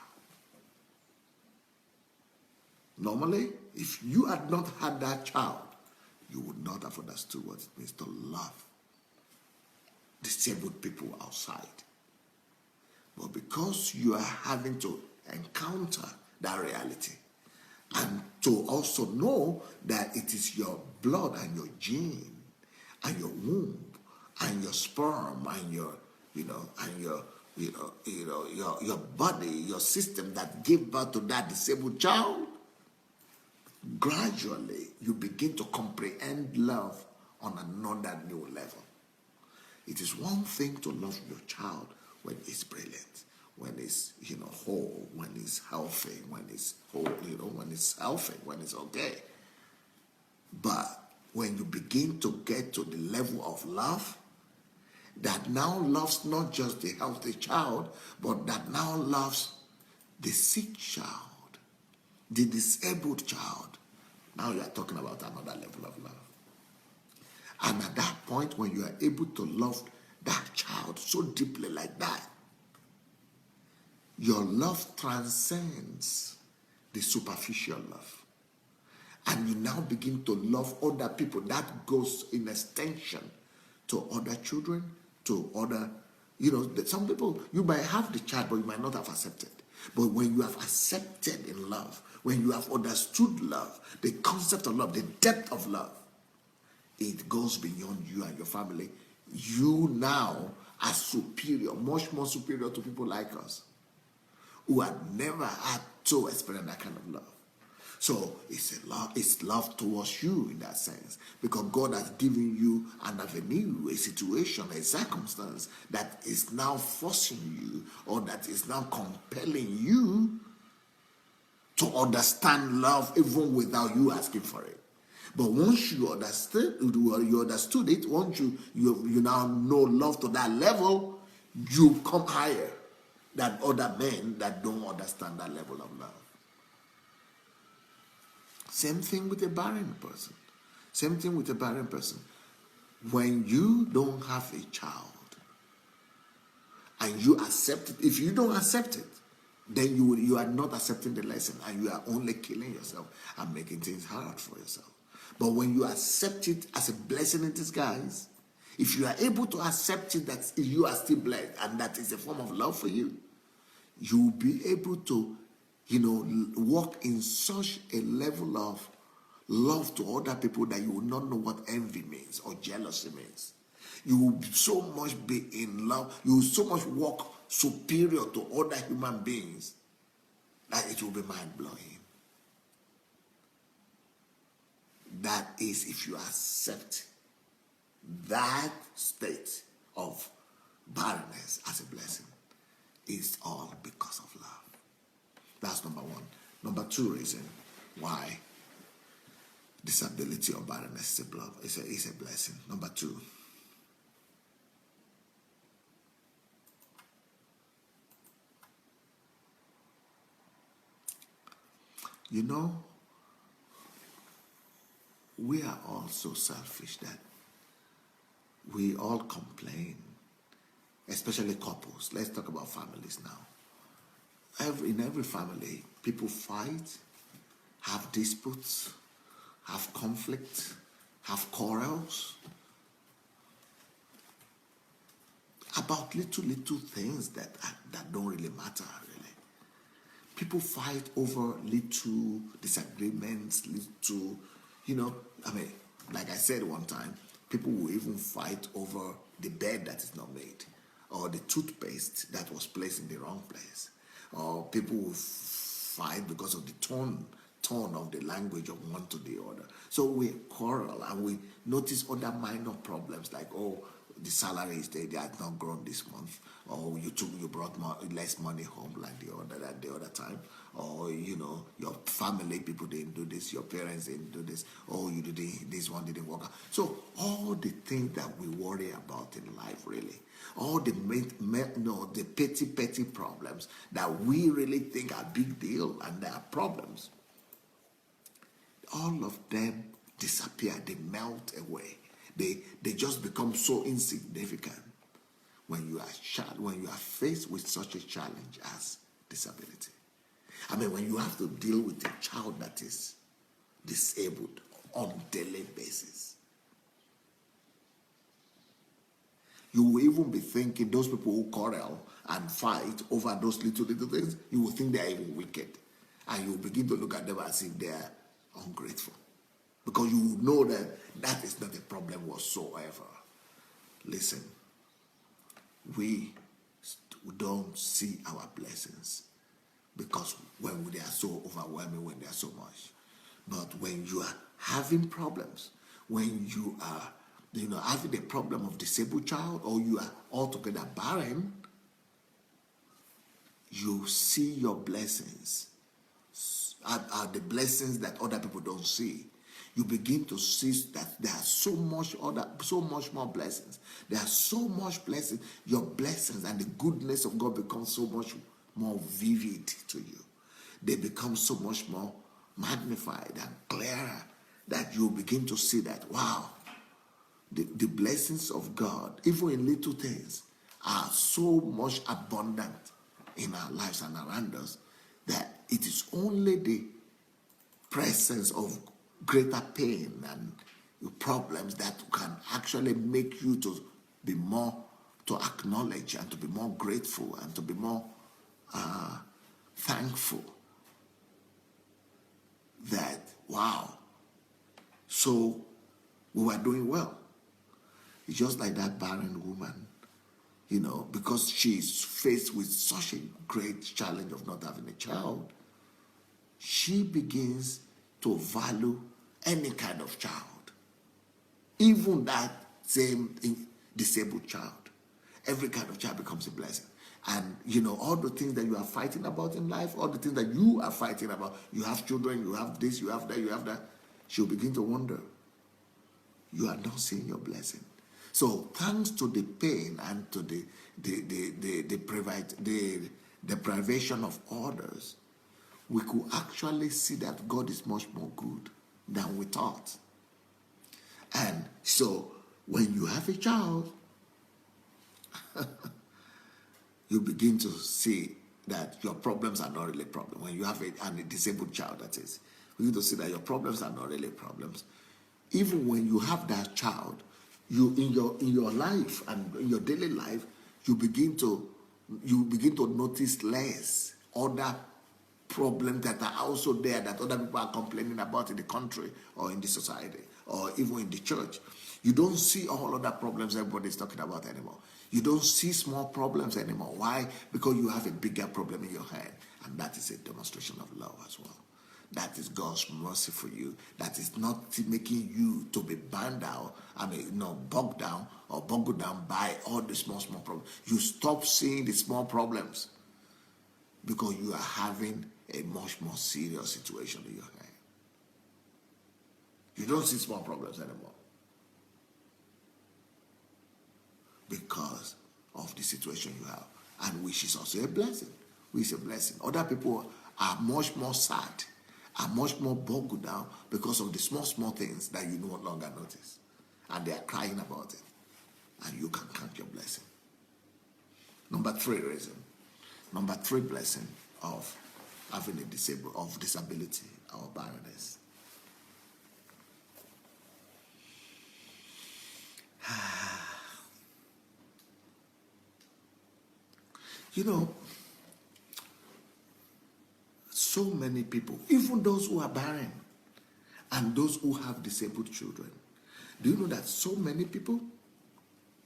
Normally, if you had not had that child, you would not have understood what it means to love disabled people outside. But because you are having to encounter that reality, and to also know that it is your blood and your gene and your womb and your sperm and your body, your system that gave birth to that disabled child, gradually you begin to comprehend love on another new level. It is one thing to love your child when it's brilliant, when it's whole, when it's healthy, when it's whole, when it's healthy, when it's okay. But when you begin to get to the level of love that now loves not just the healthy child, but that now loves the sick child, the disabled child, Now you are talking about another level of love. And at that point, when you are able to love that child so deeply like that, your love transcends the superficial love. And you now begin to love other people. That goes in extension to other children, to other, some people, you might have the child, but you might not have accepted. But when you have accepted in love, when you have understood love, the concept of love, the depth of love, it goes beyond you and your family. You now are superior, much more superior to people like us who had never had to experience that kind of love. So it's love towards you in that sense, because God has given you an avenue, a situation, a circumstance that is now forcing you, or that is now compelling you to understand love even without you asking for it. But once you understood it, once you now know love to that level, you come higher than other men that don't understand that level of love. Same thing with a barren person. Same thing with a barren person. When you don't have a child and you accept it, if you don't accept it, then you are not accepting the lesson, and you are only killing yourself and making things hard for yourself. But when you accept it as a blessing in disguise, if you are able to accept it that you are still blessed and that is a form of love for you, you will be able to, walk in such a level of love to other people that you will not know what envy means or jealousy means. You will so much be in love. You will so much walk superior to other human beings that it will be mind-blowing. That is, if you accept that state of barrenness as a blessing, it's all because of love. That's number one. Number two reason why disability or barrenness is a blessing. Number two, we are all so selfish that we all complain, especially couples. Let's talk about families now. In every family, people fight, have disputes, have conflict, have quarrels about little things that don't really matter, really. People fight over little disagreements, like I said one time, people will even fight over the bed that is not made, or the toothpaste that was placed in the wrong place, or people will fight because of the tone of the language of one to the other. So we quarrel and we notice other minor problems like, the salary is there, they had not grown this month, or you brought less money home like the other time, or your family people didn't do this, your parents didn't do this, or this one didn't work out. So all the things that we worry about in life, really, all the the petty problems that we really think are big deal and they are problems, all of them disappear, they melt away. They just become so insignificant when you are faced with such a challenge as disability. When you have to deal with a child that is disabled on a daily basis, you will even be thinking those people who quarrel and fight over those little things, you will think they are even wicked. And you will begin to look at them as if they are ungrateful. Because you know that is not a problem whatsoever. Listen, we don't see our blessings because when they are so overwhelming, when they are so much. But when you are having problems, when you are having a problem of disabled child, or you are altogether barren, you see your blessings are the blessings that other people don't see. You begin to see that there are so much more blessings. There are so much blessings. Your blessings and the goodness of God become so much more vivid to you. They become so much more magnified and clearer, that you begin to see that, wow, the blessings of God, even in little things, are so much abundant in our lives and around us, that it is only the presence of greater pain and problems that can actually make you to be more, to acknowledge and to be more grateful and to be more thankful that, wow, so we were doing well. It's just like that barren woman, because she's faced with such a great challenge of not having a child, she begins to value any kind of child, even that same disabled child. Every kind of child becomes a blessing. And all the things that you are fighting about in life, all the things that you are fighting about, you have children, you have this, you have that, you have that, she'll begin to wonder, you are not seeing your blessing. So thanks to the pain and to the deprivation of others, we could actually see that God is much more good than we thought. And so when you have a child, you begin to see that your problems are not really problems. When you have a disabled child, that is, you begin to see that your problems are not really problems. Even when you have that child, you in your life and in your daily life, you begin to notice less other problems that are also there, that other people are complaining about in the country or in the society or even in the church. You don't see all other problems everybody's talking about anymore. You don't see small problems anymore. Why? Because you have a bigger problem in your hand, and that is a demonstration of love as well. That is God's mercy for you. That is not making you to be bogged down or boggled down by all the small problems. You stop seeing the small problems because you are having a much more serious situation in your hand. You don't see small problems anymore because of the situation you have, and which is also a blessing. Which is a blessing. Other people are much more sad, are much more boggled down because of the small things that you no longer notice, and they are crying about it, and you can count your blessing. Number three blessing of having disability or barrenness. So many people, even those who are barren and those who have disabled children, do you know that so many people,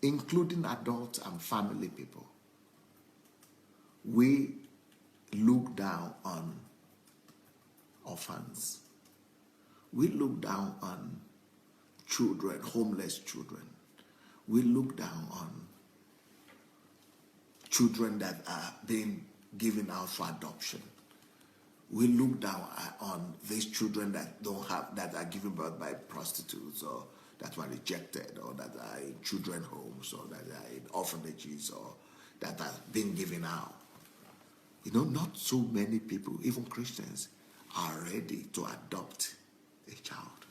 including adults and family people, we look down on orphans. We look down on children, homeless children. We look down on children that are being given out for adoption. We look down on these children that are given birth by prostitutes, or that were rejected, or that are in children homes, or that are in orphanages, or that are being given out. Not so many people, even Christians, are ready to adopt a child.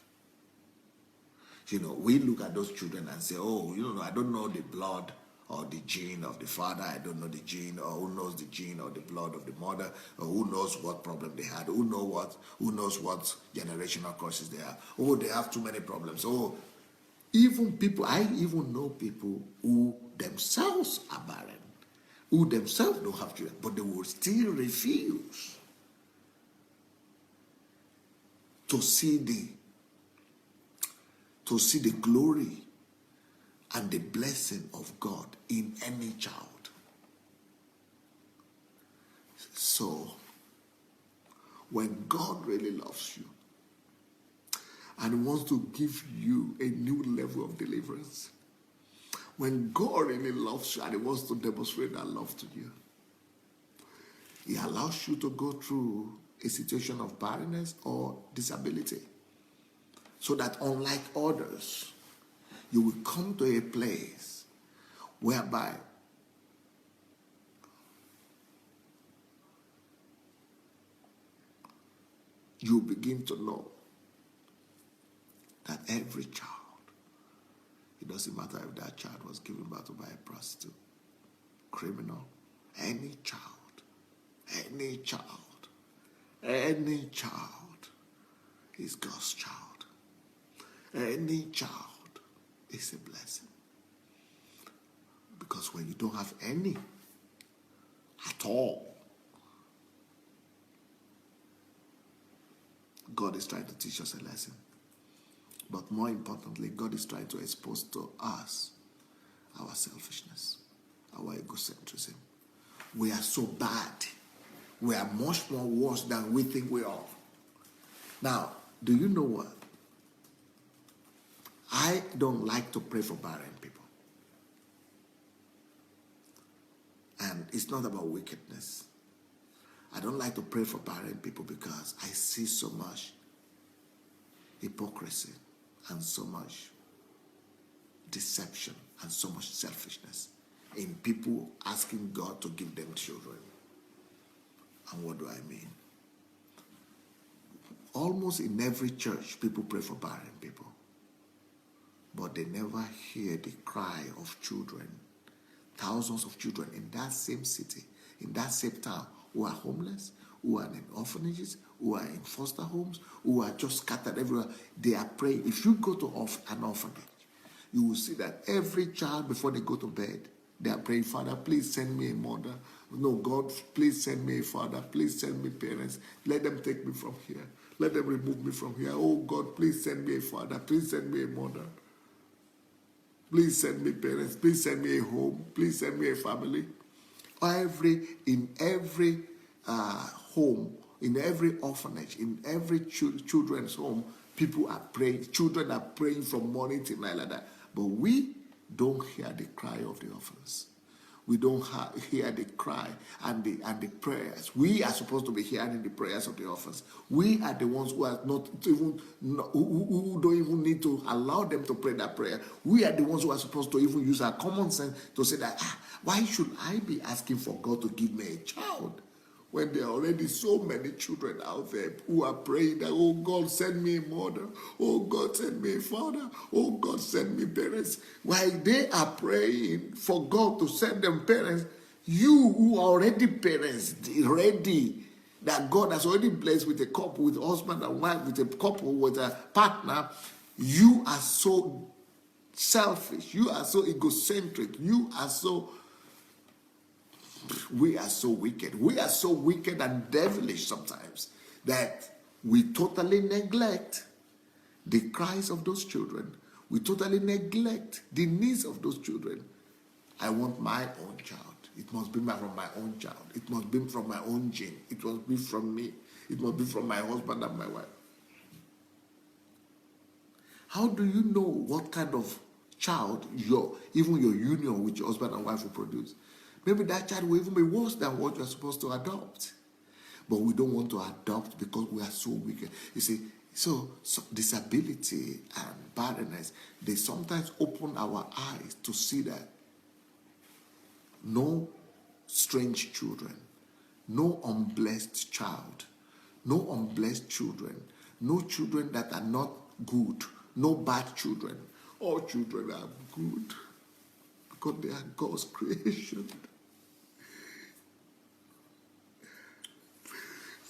We look at those children and say, I don't know the blood or the gene of the father, I don't know the gene, or who knows the gene or the blood of the mother, or who knows what problem they had, who knows what generational curses they have. They have too many problems. I even know people who themselves are barren, who themselves don't have children, but they will still refuse to see the glory and the blessing of God in any child. So, when God really loves you and wants to give you a new level of deliverance, when God really loves you and He wants to demonstrate that love to you, He allows you to go through a situation of barrenness or disability, so that unlike others, you will come to a place whereby you begin to know that every child, it doesn't matter if that child was given birth to by a prostitute, criminal, any child, any child, any child is God's child. Any child is a blessing. Because when you don't have any at all, God is trying to teach us a lesson. But more importantly, God is trying to expose to us our selfishness, our egocentrism. We are so bad. We are much more worse than we think we are. Now, do you know what? I don't like to pray for barren people. And it's not about wickedness. I don't like to pray for barren people because I see so much hypocrisy and so much deception and so much selfishness in people asking God to give them children. And what do I mean? Almost in every church, people pray for barren people. But they never hear the cry of children, thousands of children in that same city, in that same town, who are homeless, who are in orphanages, who are in foster homes, who are just scattered everywhere. They are praying. If you go to an orphanage, you will see that every child, before they go to bed, they are praying, Father, please send me a mother. No, God, please send me a father. Please send me parents. Let them take me from here. Let them remove me from here. Oh, God, please send me a father. Please send me a mother. Please send me parents. Please send me a home. Please send me a family. In every home, in every orphanage, in every children's home, people are praying. Children are praying from morning till night like that. But we don't hear the cry of the orphans. We don't hear the cry and the prayers. We are supposed to be hearing the prayers of the orphans. We are the ones who are who don't even need to allow them to pray that prayer. We are the ones who are supposed to even use our common sense to say that, why should I be asking for God to give me a child when there are already so many children out there who are praying that, oh God, send me a mother, oh God, send me a father, oh God, send me parents. While they are praying for God to send them parents, you who are already parents, ready, that God has already blessed with a couple, with a husband and wife, with a couple, with a partner, you are so selfish, you are so egocentric, we are so wicked. We are so wicked and devilish sometimes that we totally neglect the cries of those children. We totally neglect the needs of those children. I want my own child. It must be from my own child. It must be from my own gene. It must be from me. It must be from my husband and my wife. How do you know what kind of child even your union with your husband and wife will produce? Maybe that child will even be worse than what you're supposed to adopt. But we don't want to adopt because we are so wicked. You see, so disability and barrenness, they sometimes open our eyes to see that no strange children, no unblessed child, no unblessed children, no children that are not good, no bad children. All children are good because they are God's creation.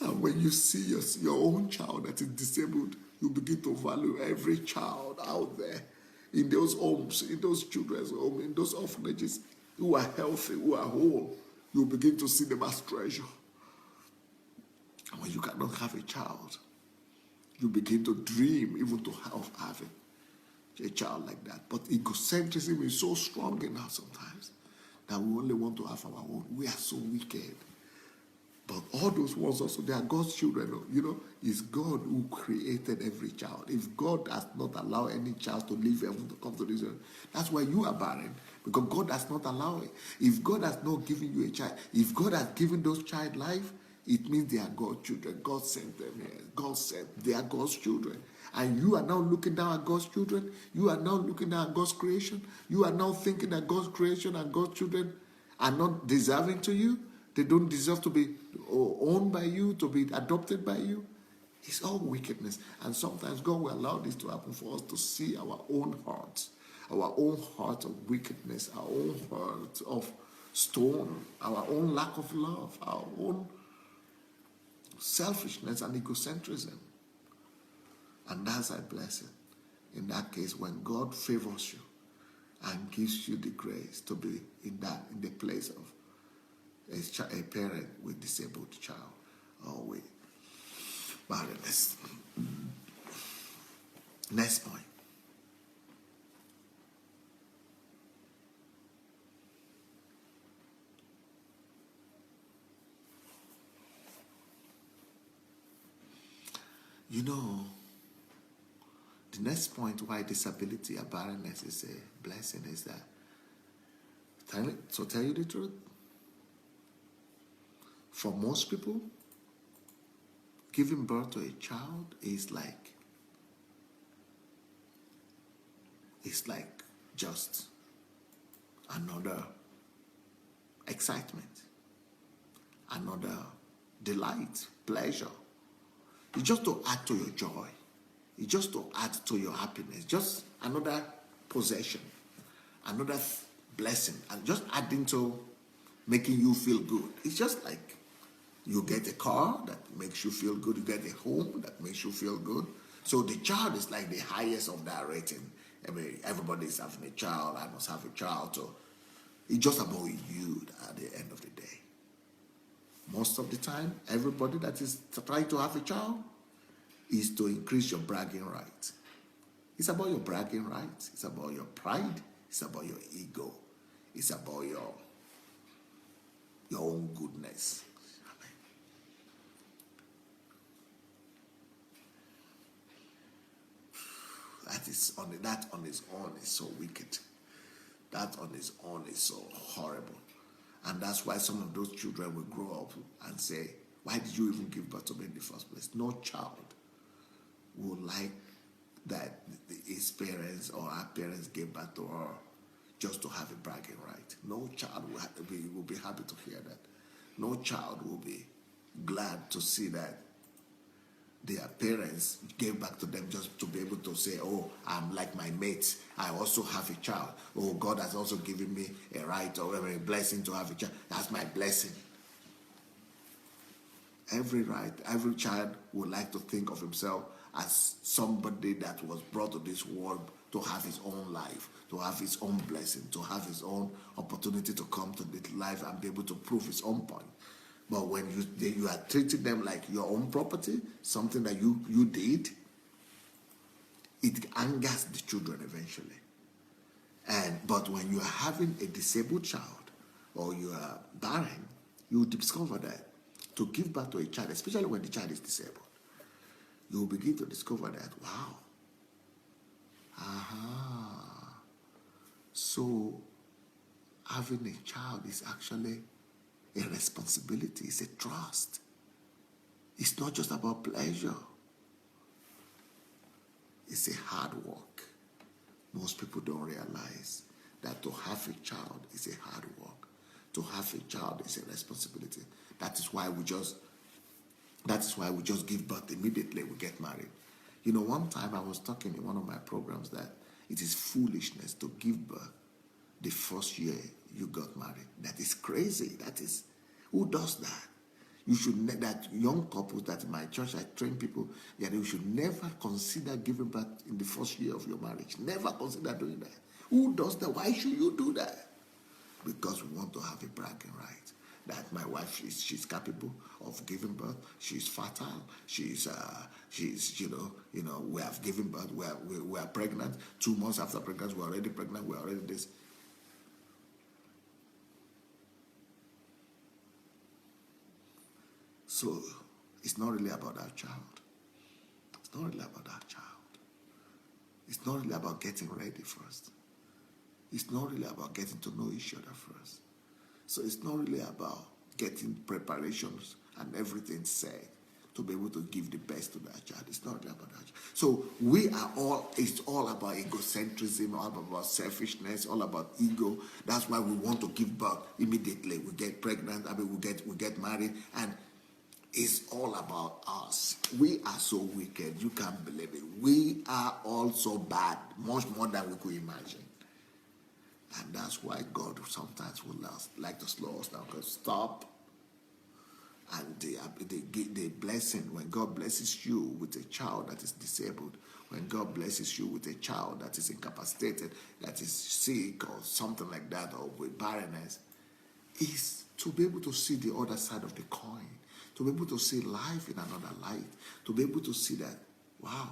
And when you see your own child that is disabled, you begin to value every child out there in those homes, in those children's homes, in those orphanages who are healthy, who are whole. You begin to see them as treasure. And when you cannot have a child, you begin to dream even to having a child like that. But egocentrism is so strong in us sometimes that we only want to have our own. We are so wicked. But all those ones also, they are God's children. You know, it's God who created every child. If God does not allow any child to leave heaven to come to this earth, that's why you are barren. Because God does not allow it. If God has not given you a child, if God has given those child life, it means they are God's children. God sent them here. God said they are God's children. And you are now looking down at God's children. You are now looking down at God's creation. You are now thinking that God's creation and God's children are not deserving to you. They don't deserve to be owned by you, to be adopted by you. It's all wickedness. And sometimes God will allow this to happen for us to see our own hearts, our own heart of wickedness, our own heart of stone, our own lack of love, our own selfishness and egocentrism. And that's a blessing. In that case, when God favors you and gives you the grace to be in the place of a parent with disabled child or with barrenness. Next point. You know, the next point why disability or barrenness is a blessing is that, tell you the truth, for most people, giving birth to a child is like just another excitement, another delight, pleasure. It's just to add to your joy. It's just to add to your happiness. Just another possession, another blessing, and just adding to making you feel good. It's just like you get a car that makes you feel good. You get a home that makes you feel good. So the child is like the highest of that rating. I mean, everybody's having a child. I must have a child. So it's just about you at the end of the day. Most of the time, everybody that is trying to have a child is to increase your bragging rights. It's about your bragging rights. It's about your pride. It's about your ego. It's about your own goodness. That on its own is so wicked. That on its own is so horrible. And that's why some of those children will grow up and say, why did you even give birth to me in the first place? No child will like that his parents or our parents gave birth to her just to have a bragging right. No child will be happy to hear that. No child will be glad to see that their parents gave back to them just to be able to say, oh, I'm like my mates. I also have a child. Oh, God has also given me a right or a blessing to have a child. That's my blessing. Every child would like to think of himself as somebody that was brought to this world to have his own life, to have his own blessing, to have his own opportunity to come to this life and be able to prove his own point. But when you are treating them like your own property, something that you did, it angers the children eventually. But when you are having a disabled child or you are barren, you discover that to give birth to a child, especially when the child is disabled, you will begin to discover that, wow, so having a child is actually a responsibility, it's a trust. It's not just about pleasure. It's a hard work. Most people don't realize that to have a child is a hard work. To have a child is a responsibility. That is why we just give birth immediately we get married. You know, one time I was talking in one of my programs that it is foolishness to give birth the first year you got married. That is crazy. Who does that? You should that young couples that in my church I train people that you should never consider giving birth in the first year of your marriage. Never consider doing that. Who does that? Why should you do that? Because we want to have a bragging right that my wife she's capable of giving birth. She's fertile. She's we have given birth. We are pregnant. 2 months after pregnancy, we're already pregnant. We're already this. So it's not really about our child. It's not really about our child. It's not really about getting ready first. It's not really about getting to know each other first. So it's not really about getting preparations and everything set to be able to give the best to that child. It's not really about that. So it's all about egocentrism, all about selfishness, all about ego. That's why we want to give birth immediately. We get pregnant, we get married, and It's all about us. We are so wicked, you can't believe it. We are all so bad, much more than we could imagine. And that's why God sometimes will like to slow us down. Because stop. And the blessing, when God blesses you with a child that is disabled, when God blesses you with a child that is incapacitated, that is sick or something like that, or with barrenness, is to be able to see the other side of the coin, to be able to see life in another light, to be able to see that, wow,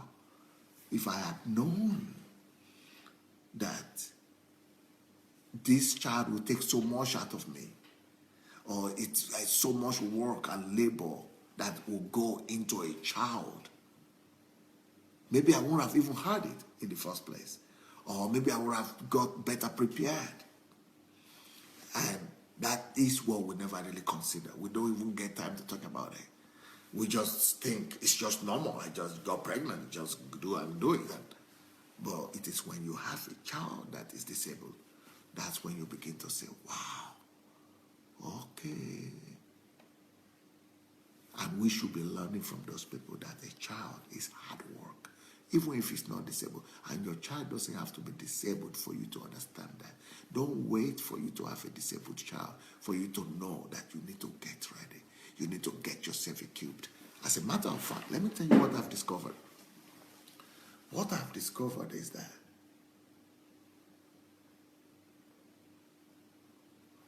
if I had known that this child will take so much out of me, or it's so much work and labor that will go into a child, maybe I wouldn't have even heard it in the first place. Or maybe I would have got better prepared. And that is what we never really consider. We don't even get time to talk about it. We just think it's just normal. I just got pregnant, just I'm doing that. But it is when you have a child that is disabled, that's when you begin to say, wow, okay. And we should be learning from those people that a child is hard work, even if it's not disabled. And your child doesn't have to be disabled for you to understand that. Don't wait for you to have a disabled child for you to know that you need to get ready. You need to get yourself equipped. As a matter of fact, let me tell you what I've discovered. What I've discovered is that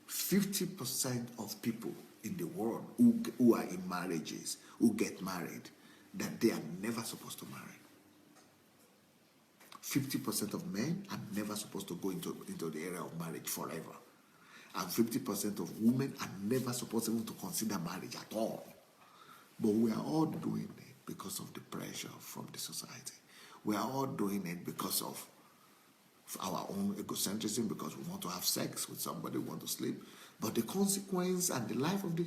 50% of people in the world who are in marriages, who get married, that they are never supposed to marry. 50% of men are never supposed to go into the area of marriage forever. And 50% of women are never supposed even to consider marriage at all. But we are all doing it because of the pressure from the society. We are all doing it because of our own egocentrism, because we want to have sex with somebody, we want to sleep. But the consequence and the life of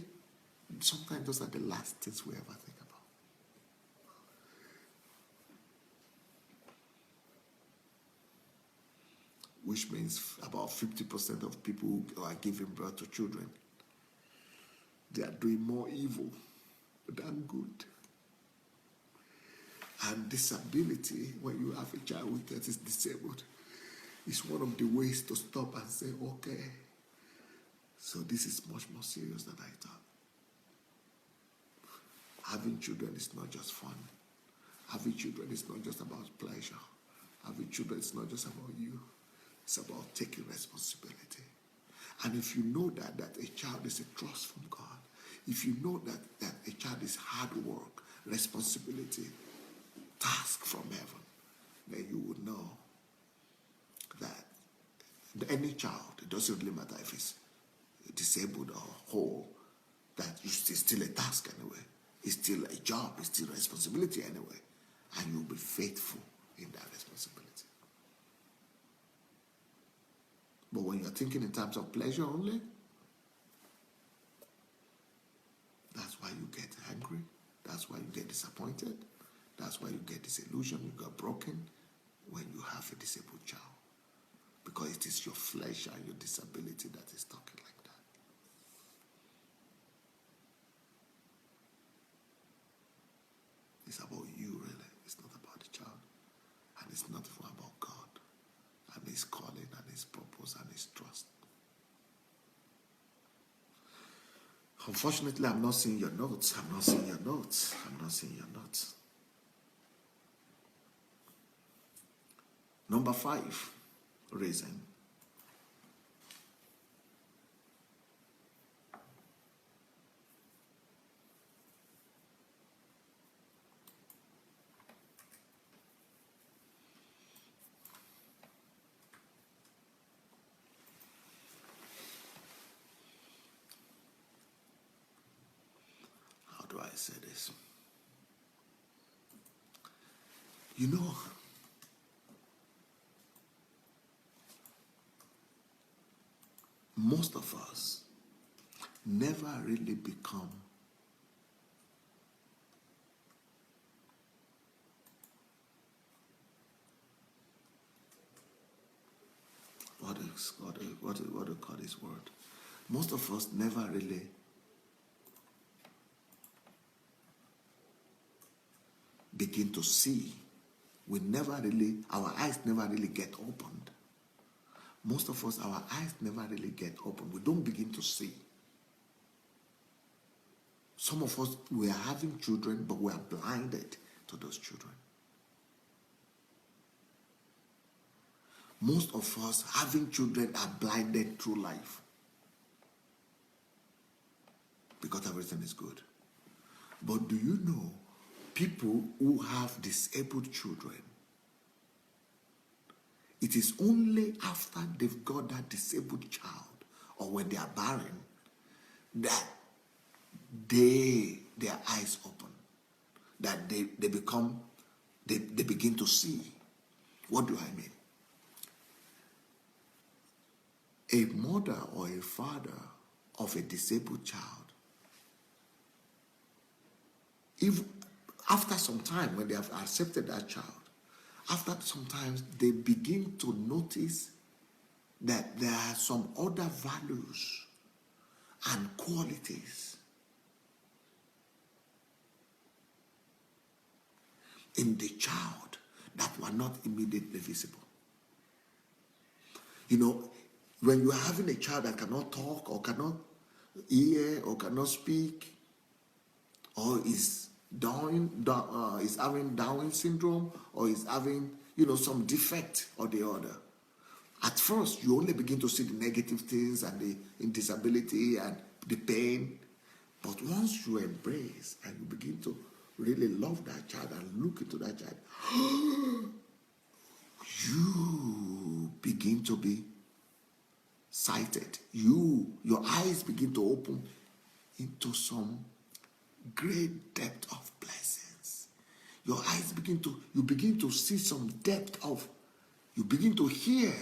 sometimes those are the last things we ever think about. Which means about 50% of people who are giving birth to children, they are doing more evil than good. And disability, when you have a child that is disabled, is one of the ways to stop and say, okay, so this is much more serious than I thought. Having children is not just fun. Having children is not just about pleasure. Having children is not just about you. It's about taking responsibility. And if you know that a child is a trust from God, if you know that a child is hard work, responsibility, task from heaven, then you would know that any child, it doesn't really matter if it's disabled or whole, that it's still a task anyway. It's still a job, it's still a responsibility anyway. And you'll be faithful in that responsibility. But when you're thinking in terms of pleasure only, that's why you get angry. That's why you get disappointed. That's why you get disillusioned, you get broken when you have a disabled child. Because it is your flesh and your disability that is talking like that. It's about you, really. It's not about the child. And it's not even about God and His calling and His purpose and His trust. Unfortunately, I'm not seeing your notes. I'm not seeing your notes. Number 5, reason. How do I say this? You know, most of us never really become what do you call this word? Most of us never really begin to see. Our eyes never really get opened. Most of us, our eyes never really get opened. We don't begin to see. Some of us, we are having children, but we are blinded to those children. Most of us having children are blinded through life because everything is good. But do you know people who have disabled children, it is only after they've got that disabled child or when they are barren that their eyes open, that they begin to see. What do I mean? A mother or a father of a disabled child, if after some time when they have accepted that child, after some time they begin to notice that there are some other values and qualities in the child that were not immediately visible. You know, when you are having a child that cannot talk or cannot hear or cannot speak or is having Down syndrome or is having, some defect or the other, at first you only begin to see the negative things and the disability and the pain. But once you embrace and you begin to really love that child and look into that child, you begin to be sighted. Your eyes begin to open into some great depth of blessings. Your eyes begin to see some depth of, you begin to hear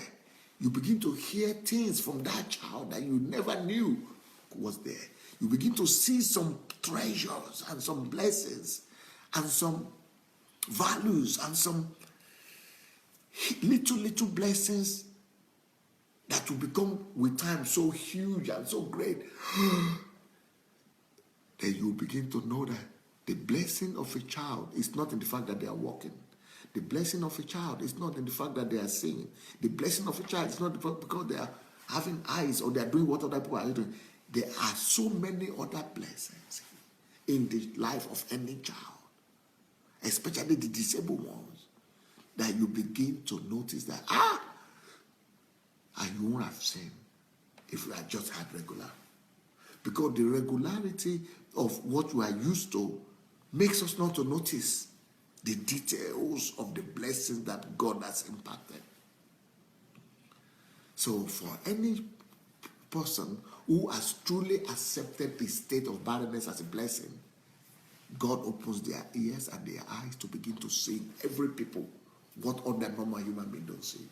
things from that child that you never knew was there. You begin to see some treasures and some blessings and some values and some little blessings that will become with time so huge and so great. Then you begin to know that the blessing of a child is not in the fact that they are walking. The blessing of a child is not in the fact that they are seeing. The blessing of a child is not because they are having eyes or they are doing what other people are doing. There are so many other blessings in the life of any child, especially the disabled ones, that you begin to notice that, and you won't have seen if you had just had regular. Because the regularity of what we are used to makes us not to notice the details of the blessings that God has impacted. So for any person who has truly accepted the state of barrenness as a blessing, God opens their ears and their eyes to begin to see every people what other normal human beings don't see.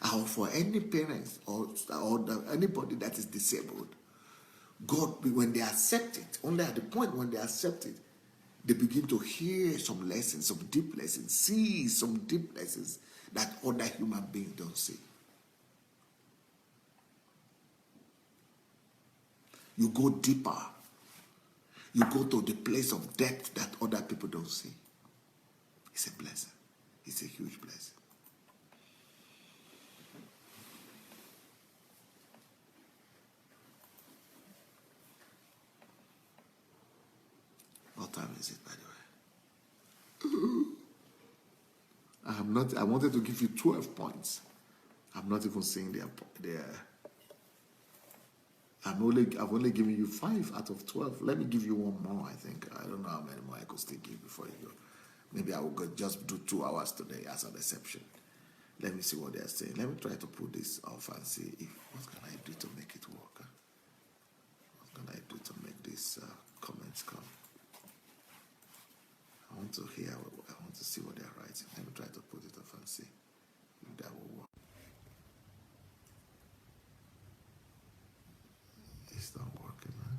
And for any parents or anybody that is disabled, God, when they accept it, only at the point when they accept it, they begin to hear some lessons, some deep lessons, see some deep lessons that other human beings don't see. You go deeper. You go to the place of depth that other people don't see. It's a blessing. It's a huge blessing. What time is it, by the way? I wanted to give you 12 points. I'm not even saying I've only given you 5 out of 12. Let me give you one more, I think. I don't know how many more I could still give before you go. Maybe I will just do 2 hours today as an exception. Let me see what they're saying. Let me try to put this off and see what can I do to make it work. What can I do to make these comments come? I want to see what they're writing. Let me try to put it off and see if that will work. It's not working, man.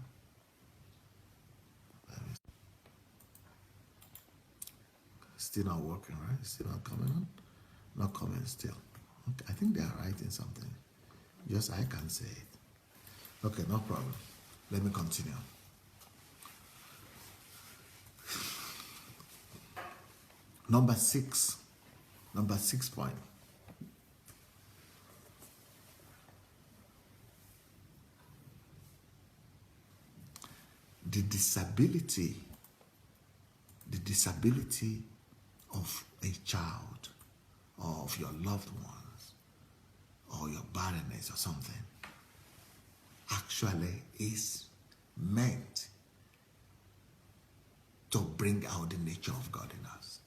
Still not working, right? Still not coming on? Not coming still. Okay, I think they are writing something. Just I can't say it. Okay, no problem. Let me continue. Number six point. The disability of a child or of your loved ones or your barrenness or something actually is meant to bring out the nature of God in us.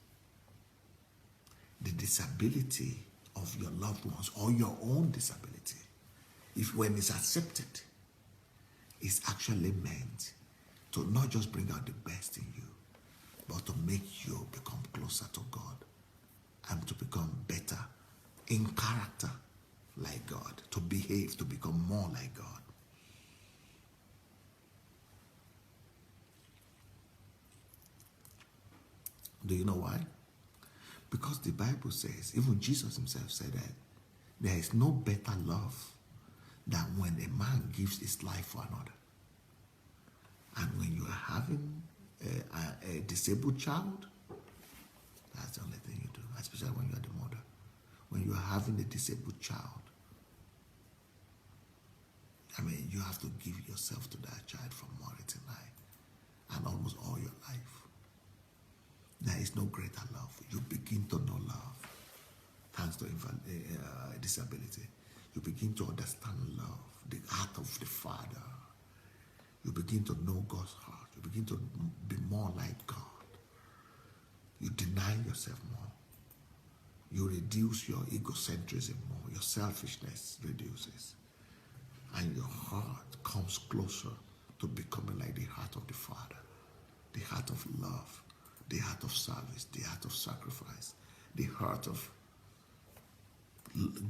The disability of your loved ones or your own disability, if when it's accepted, is actually meant to not just bring out the best in you, but to make you become closer to God and to become better in character like God, to behave, to become more like God. Do you know why? Because the Bible says, even Jesus himself said that there is no better love than when a man gives his life for another. And when you are having a disabled child, that's the only thing you do, especially when you are the mother. When you are having a disabled child, I mean, you have to give yourself to that child from morning to night and almost all your life. There is no greater love. You begin to know love thanks to disability. You begin to understand love, the heart of the Father. You begin to know God's heart. You begin to be more like God. You deny yourself more. You reduce your egocentrism more. Your selfishness reduces. And your heart comes closer to becoming like the heart of the Father. The heart of love. The heart of service. The heart of sacrifice. The heart of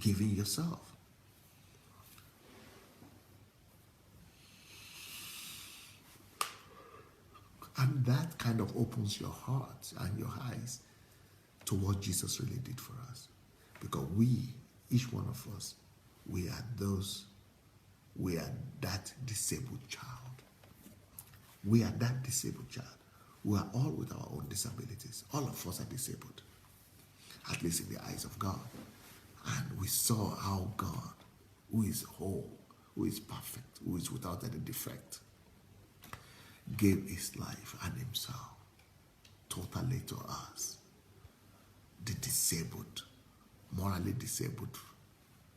giving yourself. And that kind of opens your heart and your eyes to what Jesus really did for us. Because we, each one of us, we are that disabled child. We are that disabled child. We are all with our own disabilities. All of us are disabled, at least in the eyes of God. And we saw how God, who is whole, who is perfect, who is without any defect, gave his life and himself totally to us, the disabled, morally disabled,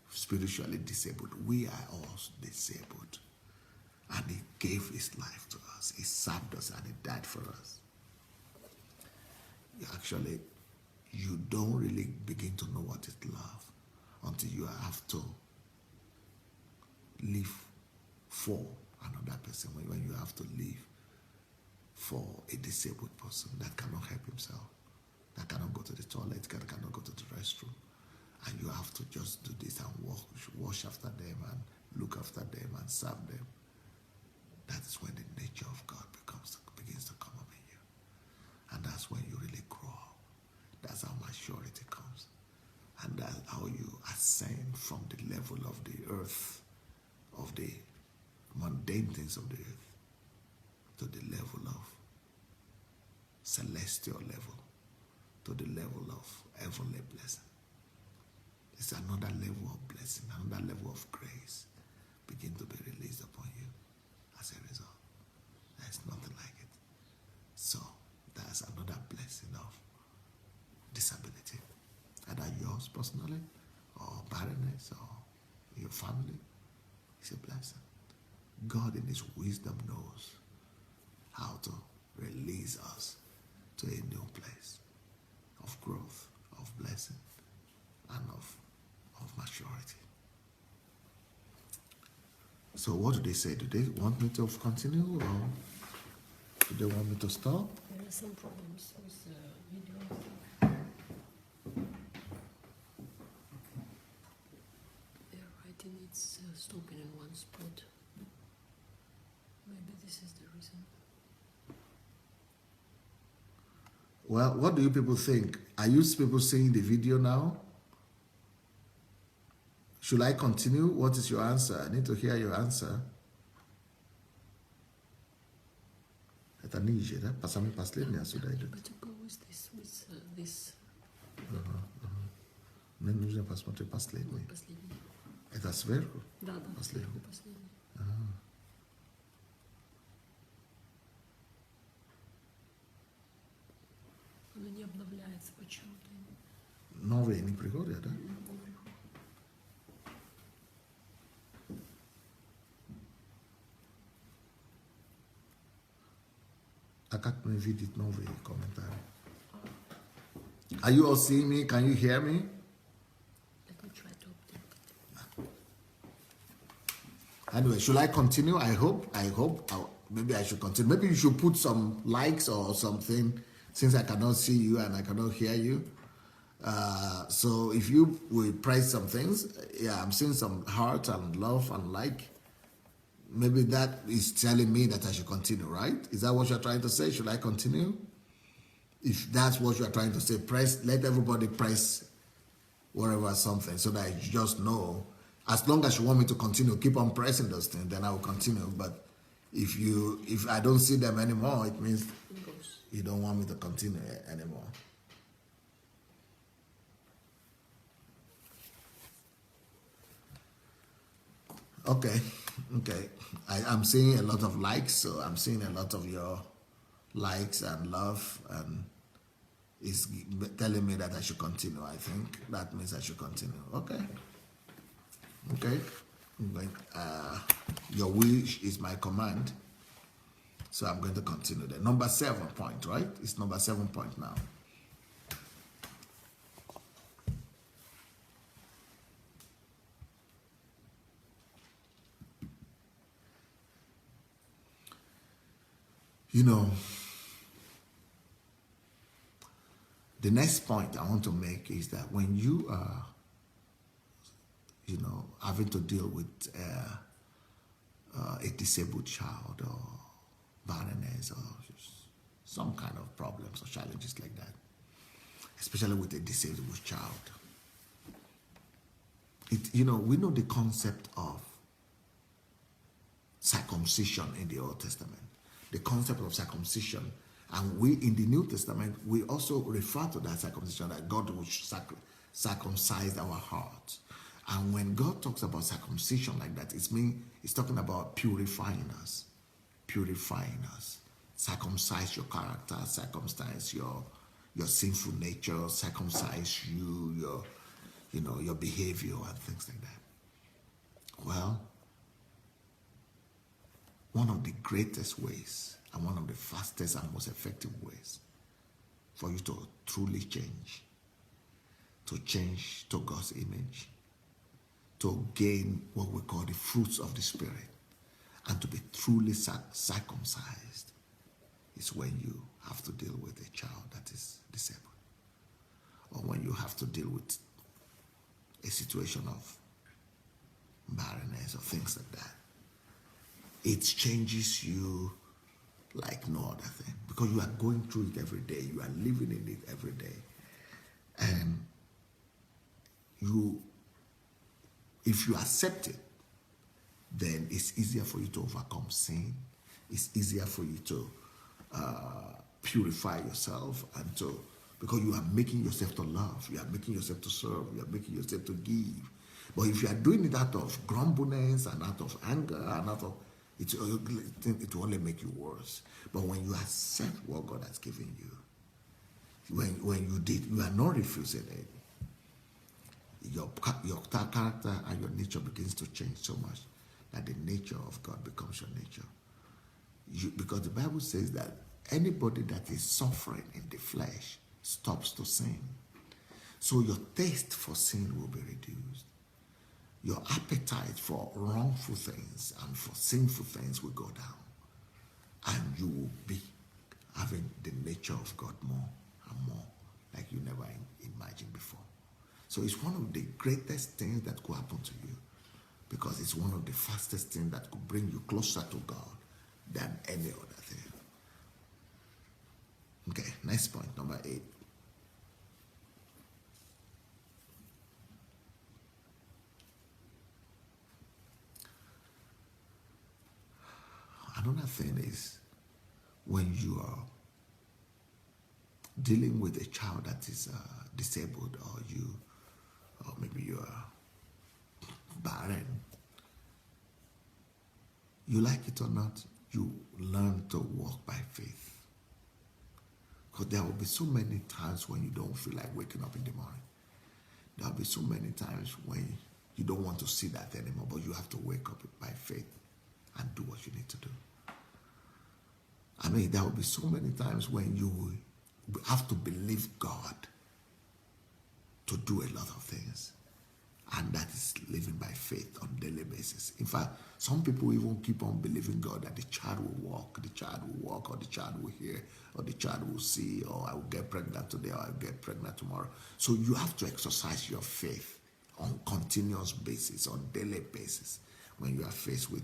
spiritually disabled. We are all disabled. And he gave his life to us. He served us and he died for us. Actually, you don't really begin to know what is love until you have to live for another person. When you have to live for a disabled person that cannot help himself, that cannot go to the toilet, that cannot go to the restroom, and you have to just do this and wash after them and look after them and serve them. That is when the nature of God begins to come up in you. And that's when you really grow up. That's how maturity comes. And that's how you ascend from the level of the earth, of the mundane things of the earth, to the level of celestial level, to the level of heavenly blessing. It's another level of blessing, another level of grace begin to be released upon you as a result. There's nothing like it. So that's another blessing of disability. Either yours personally, or barrenness, or your family. It's a blessing. God in his wisdom knows how to release us to a new place of growth, of blessing, and of maturity. So what do they say? Do they want me to continue, or do they want me to stop? There are some problems with the video. They're writing it's stopping in one spot. Maybe this is the reason. Well, what do you people think? Are you people seeing the video now? Should I continue? What is your answer? I need to hear your answer. But to go with this likes with this Мне нужно посмотреть последний. последний. Это сверху? Да, Последний. сверху последний. Оно не обновляется почему-то. Новые не приходят, да? А как мне видеть новые комментарии? Are you all seeing me? Can you hear me? Let me try to update it. Anyway, should I continue? I hope. Maybe I should continue. Maybe you should put some likes or something, since I cannot see you and I cannot hear you. So if you will press some things, yeah, I'm seeing some heart and love and like. Maybe that is telling me that I should continue, right? Is that what you're trying to say? Should I continue? If that's what you're trying to say, let everybody press whatever something so that you just know. As long as you want me to continue, keep on pressing those things, then I will continue. But if I don't see them anymore, it means you don't want me to continue anymore. Okay. I'm seeing a lot of likes, so I'm seeing a lot of your likes and love, and it's telling me that I should continue. I think that means I should continue. Okay. Your wish is my command, so I'm going to continue there. Number 7 point, right? It's number 7 point now. You know, the next point I want to make is that when you are, having to deal with a disabled child or barrenness or some kind of problems or challenges like that, especially with a disabled child, we know the concept of circumcision in the Old Testament. The concept of circumcision, and we in the New Testament, we also refer to that circumcision, that God will circumcise our hearts. And when God talks about circumcision like that, it's talking about purifying us, circumcise your character, circumcise your sinful nature, circumcise your behavior and things like that. Well, one of the greatest ways and one of the fastest and most effective ways for you to truly change to God's image, to gain what we call the fruits of the Spirit, and to be truly circumcised, is when you have to deal with a child that is disabled, or when you have to deal with a situation of barrenness or things like that. It changes you like no other thing, because you are going through it every day. You are living in it every day. And if you accept it, then it's easier for you to overcome sin. It's easier for you to purify yourself, and because you are making yourself to love, you are making yourself to serve, you are making yourself to give. But if you are doing it out of grumbleness and out of anger and out of it will only make you worse. But when you accept what God has given you, when you are not refusing it, your character and your nature begins to change so much that the nature of God becomes your nature. Because the Bible says that anybody that is suffering in the flesh stops to sin. So your taste for sin will be reduced. Your appetite for wrongful things and for sinful things will go down. And you will be having the nature of God more and more, like you never imagined before. So it's one of the greatest things that could happen to you, because it's one of the fastest things that could bring you closer to God than any other thing. Okay, next point, number 8. Another thing is, when you are dealing with a child that is disabled, or maybe you are barren, you like it or not, you learn to walk by faith. Because there will be so many times when you don't feel like waking up in the morning. There will be so many times when you don't want to see that anymore, but you have to wake up by faith and do what you need to do. I mean, there will be so many times when you will have to believe God to do a lot of things. And that is living by faith on a daily basis. In fact, some people even keep on believing God that the child will walk, or the child will hear, or the child will see, or I will get pregnant today, or I will get pregnant tomorrow. So you have to exercise your faith on continuous basis, on daily basis, when you are faced with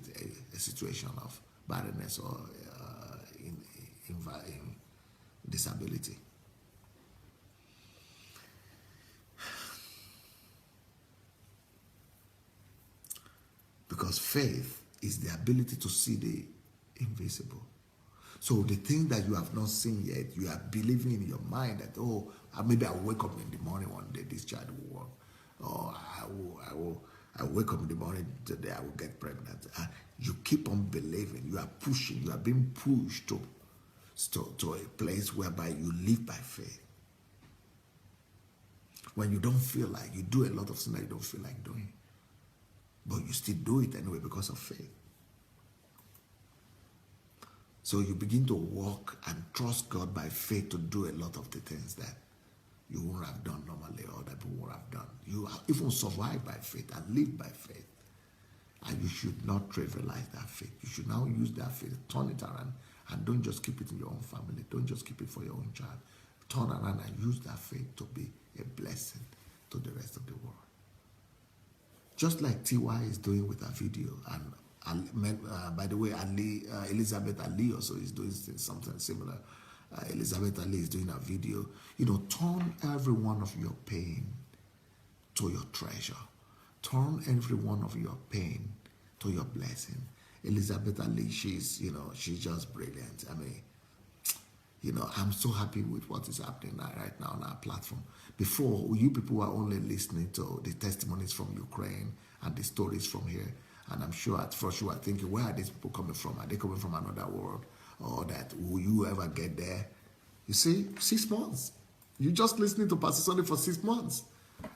a situation of barrenness or in disability. Because faith is the ability to see the invisible. So the thing that you have not seen yet, you are believing in your mind that, oh, maybe I'll wake up in the morning one day, this child will walk. Or I wake up in the morning today, I will get pregnant. You keep on believing, you are pushing, you are being pushed to a place whereby you live by faith. When you don't feel like, you do a lot of things that you don't feel like doing. But you still do it anyway because of faith. So you begin to walk and trust God by faith to do a lot of the things that you wouldn't have done normally, or that people would have done. You even survive by faith and live by faith. And you should not trivialize that faith. You should now use that faith, turn it around, and don't just keep it in your own family. Don't just keep it for your own child. Turn around and use that faith to be a blessing to the rest of the world. Just like TY is doing with her video, and by the way, Elizabeth Ali also is doing something similar. Elizabeth Ali is doing a video. Turn every one of your pain to your treasure. Turn every one of your pain to your blessing. Elizabeth Ali, she's just brilliant. I mean, I'm so happy with what is happening right now on our platform. Before, you people were only listening to the testimonies from Ukraine and the stories from here. And I'm sure at first you were thinking, where are these people coming from? Are they coming from another world? Or that, will you ever get there? You see, 6 months. You're just listening to Pastor Sunday for 6 months.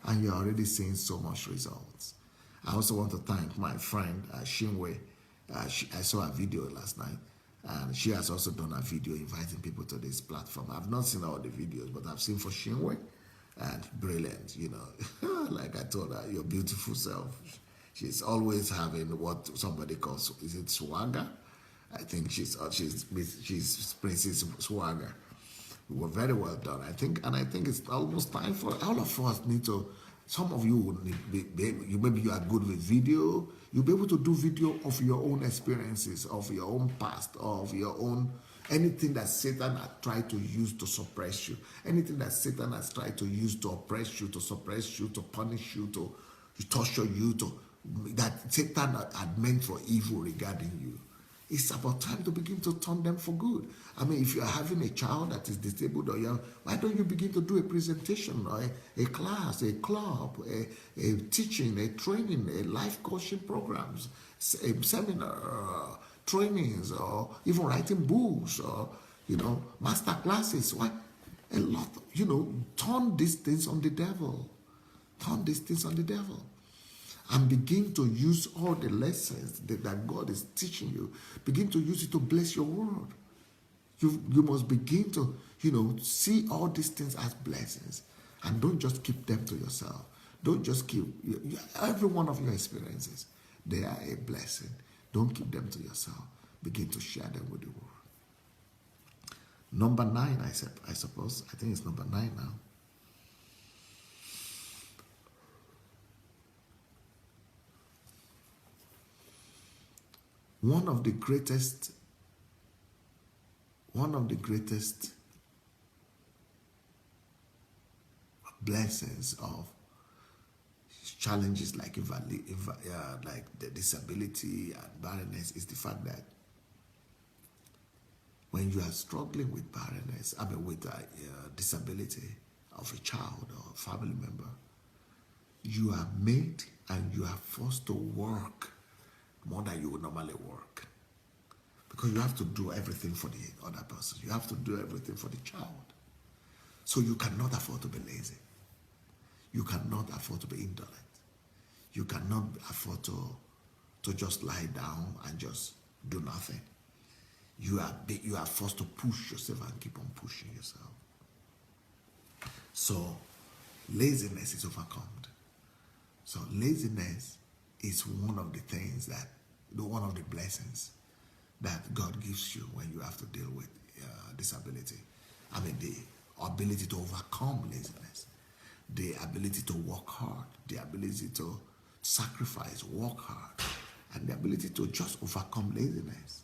And you're already seeing so much results. I also want to thank my friend, Shinwe. I saw a video last night. And she has also done a video inviting people to this platform. I've not seen all the videos, but I've seen for Shinwe. And brilliant, like I told her, your beautiful self. She's always having what somebody calls, is it swagger? I think she's Princess Swagger. We were very well done. I think it's almost time for all of us need to. Some of you would maybe you are good with video. You'll be able to do video of your own experiences, of your own past, of your own anything that Satan has tried to use to suppress you, anything that Satan has tried to use to oppress you, to suppress you, to punish you, to torture you, that Satan had meant for evil regarding you. It's about time to begin to turn them for good. I mean, if you're having a child that is disabled or young, why don't you begin to do a presentation or a class, a club, a teaching, a training, a life coaching programs, a seminar, trainings, or even writing books or, master classes. Why? A lot, turn these things on the devil. Turn these things on the devil. And begin to use all the lessons that God is teaching you. Begin to use it to bless your world. You must begin to, see all these things as blessings. And don't just keep them to yourself. Don't just keep, every one of your experiences, they are a blessing. Don't keep them to yourself. Begin to share them with the world. Number 9, I suppose. I think it's number 9 now. One of the greatest blessings of challenges like the disability and barrenness is the fact that When you are struggling with barrenness, with disability of a child or a family member, you are made and you are forced to work more than you would normally work. Because you have to do everything for the other person. You have to do everything for the child. So you cannot afford to be lazy. You cannot afford to be indolent. You cannot afford to just lie down and just do nothing. You are forced to push yourself and keep on pushing yourself. So laziness is overcome. So laziness is one of the things one of the blessings that God gives you when you have to deal with disability. The ability to overcome laziness, the ability to work hard, the ability to sacrifice, work hard, and the ability to just overcome laziness.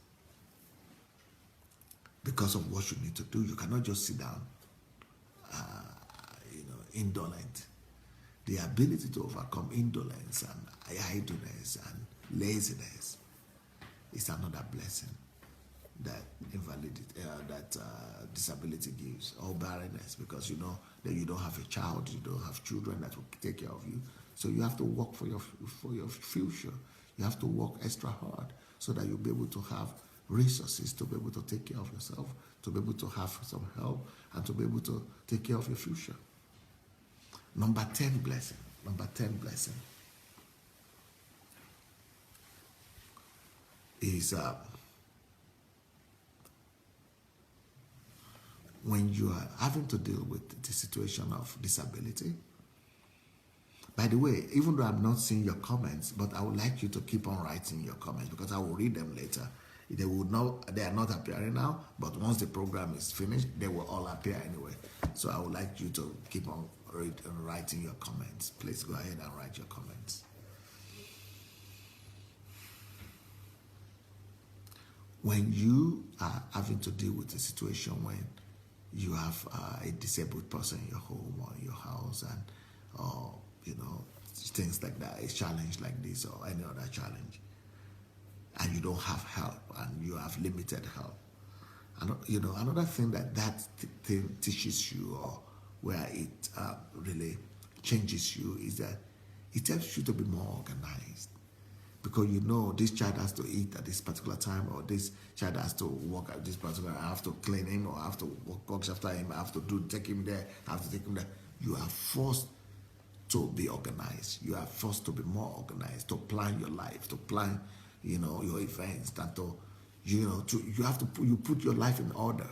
Because of what you need to do, you cannot just sit down, indolent. The ability to overcome indolence and idleness and laziness is another blessing that disability gives, or barrenness, because you know that you don't have a child, you don't have children that will take care of you. So you have to work for your future. You have to work extra hard so that you'll be able to have resources to be able to take care of yourself, to be able to have some help, and to be able to take care of your future. Number 10 blessing is when you are having to deal with the situation of disability. By the way, even though I'm not seeing your comments, but I would like you to keep on writing your comments because I will read them later. They are not appearing now, but once the program is finished, they will all appear anyway. So I would like you to keep on writing your comments. Please go ahead and write your comments. When you are having to deal with a situation when you have a disabled person in your home or in your house, and things like that, a challenge like this or any other challenge, and you don't have help and you have limited help, and another thing that thing teaches you, or where it really changes you, is that it helps you to be more organized. Because this child has to eat at this particular time, or this child has to work at this particular, I have to clean him, or I have to work after him, I have to take him there, I have to take him there. You are forced to be organized. You are forced to be more organized, to plan your life, to plan, your events, that you put your life in order.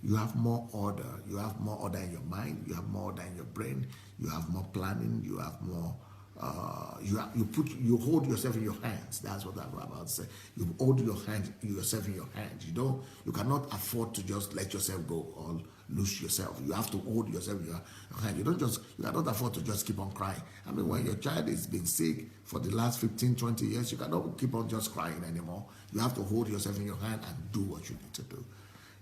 You have more order. You have more order in your mind. You have more order in your brain. You have more planning. You have more. You hold yourself in your hands. That's what I'm about to say. You hold yourself in your hands. You cannot afford to just let yourself go or lose yourself. You have to hold yourself in your hand. You cannot afford to just keep on crying. When your child has been sick for the last 15, 20 years, you cannot keep on just crying anymore. You have to hold yourself in your hand and do what you need to do.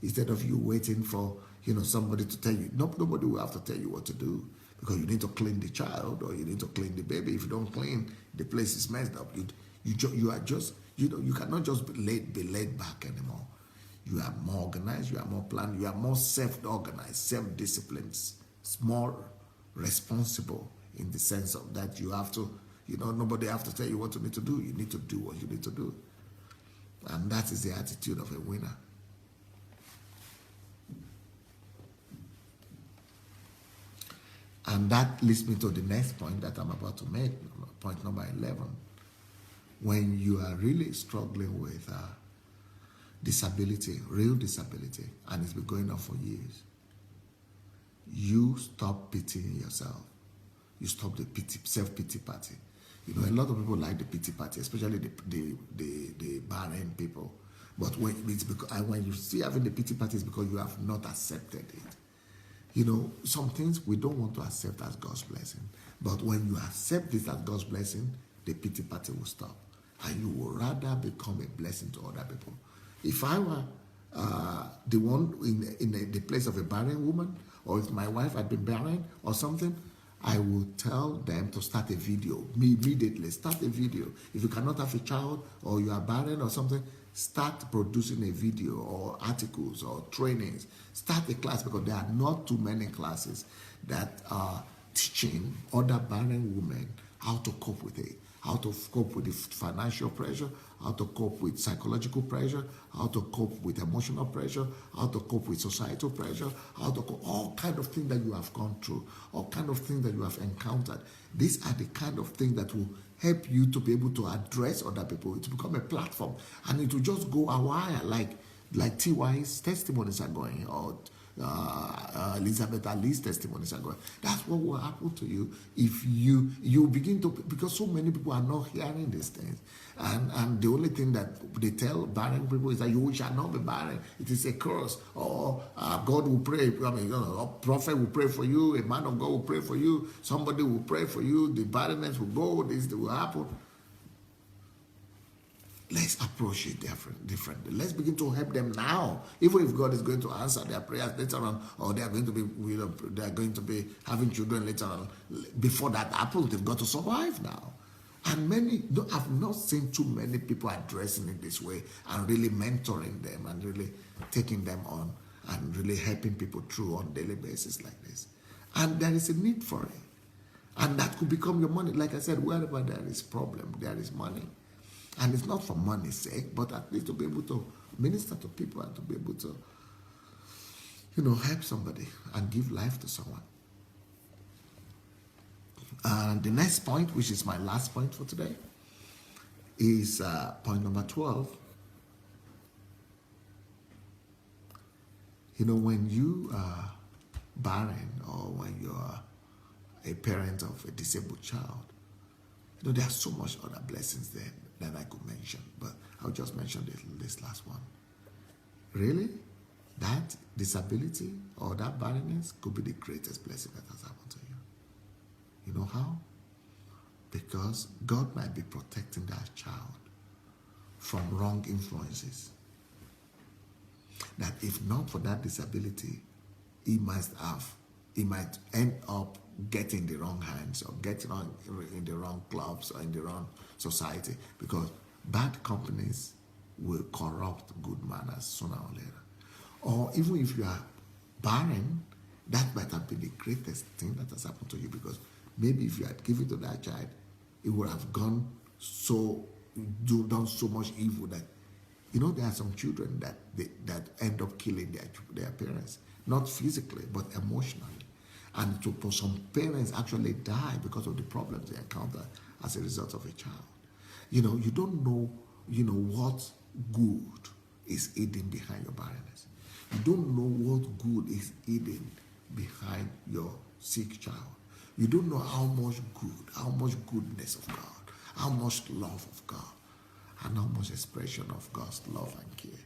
Instead of you waiting for somebody to tell you. Nobody will have to tell you what to do. Because you need to clean the child, or you need to clean the baby. If you don't clean, the place is messed up. You are just, you cannot just be laid back anymore. You are more organized, you are more planned, you are more self-organized, self-disciplined, more responsible, in the sense of that you have to, nobody have to tell you what you need to do. You need to do what you need to do. And that is the attitude of a winner. And that leads me to the next point that I'm about to make, point number 11. When you are really struggling with disability, real disability, and it's been going on for years, you stop pitying yourself. You stop the self-pity party. A lot of people like the pity party, especially the barren people. But when you see having the pity party, it's because you have not accepted it. Some things we don't want to accept as God's blessing. But when you accept this as God's blessing, the pity party will stop. And you will rather become a blessing to other people. If I were the one in the place of a barren woman, or if my wife had been barren or something, I would tell them to start a video. Immediately, start a video. If you cannot have a child, or you are barren or something, Start producing a video or articles or trainings. Start a class, because there are not too many classes that are teaching other barren women how to cope with it, how to cope with the financial pressure, how to cope with psychological pressure, how to cope with emotional pressure, how to cope with societal pressure, how to cope, all kind of things that you have gone through, all kind of things that you have encountered. These are the kind of things that will help you to be able to address other people, to become a platform, and it will just go a while, like TY's testimonies are going, or Elizabeth Ali's testimonies are going. That's what will happen to you if you begin to, because so many people are not hearing these things, and the only thing that they tell barren people is that you shall not be barren. It is a curse, or God will pray. I mean, a prophet will pray for you, a man of God will pray for you, somebody will pray for you, the barrenness will go, this will happen. Let's approach it differently. Let's begin to help them now. Even if God is going to answer their prayers later on, or they are going to be having children later on. Before that happens, they've got to survive now. And I've not seen too many people addressing it this way and really mentoring them and really taking them on and really helping people through on a daily basis like this. And there is a need for it. And that could become your money. Like I said, wherever there is problem, there is money. And it's not for money's sake, but at least to be able to minister to people and to be able to, help somebody and give life to someone. And the next point, which is my last point for today, is point number 12. When you are barren, or when you're a parent of a disabled child, there are so much other blessings there that I could mention, but I'll just mention this last one. Really, that disability or that barrenness could be the greatest blessing that has happened to you. You know how? Because God might be protecting that child from wrong influences. That if not for that disability, he might end up getting the wrong hands, or getting on in the wrong clubs, or in the wrong society, because bad companies will corrupt good manners sooner or later. Or even if you are barren, that might have been the greatest thing that has happened to you, because maybe if you had given to that child, it would have done so much evil that, there are some children that end up killing their parents, not physically but emotionally. And for some parents actually die because of the problems they encounter as a result of a child. You don't know, what good is hidden behind your barrenness. You don't know what good is hidden behind your sick child. You don't know how much goodness of God, how much love of God, and how much expression of God's love and care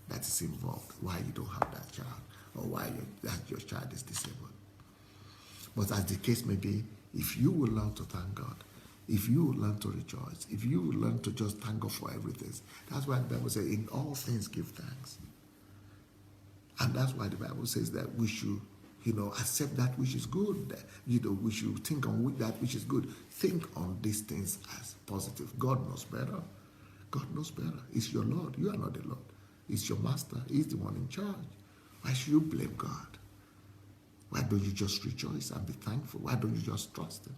that is involved, why you don't have that child, or why your child is disabled. But as the case may be, if you will learn to thank God, if you will learn to rejoice, if you will learn to just thank God for everything, that's why the Bible says, in all things give thanks. And that's why the Bible says that we should, accept that which is good. We should think on that which is good. Think on these things as positive. God knows better. God knows better. It's your Lord. You are not the Lord. It's your master. He's the one in charge. Why should you blame God? Why don't you just rejoice and be thankful? Why don't you just trust him?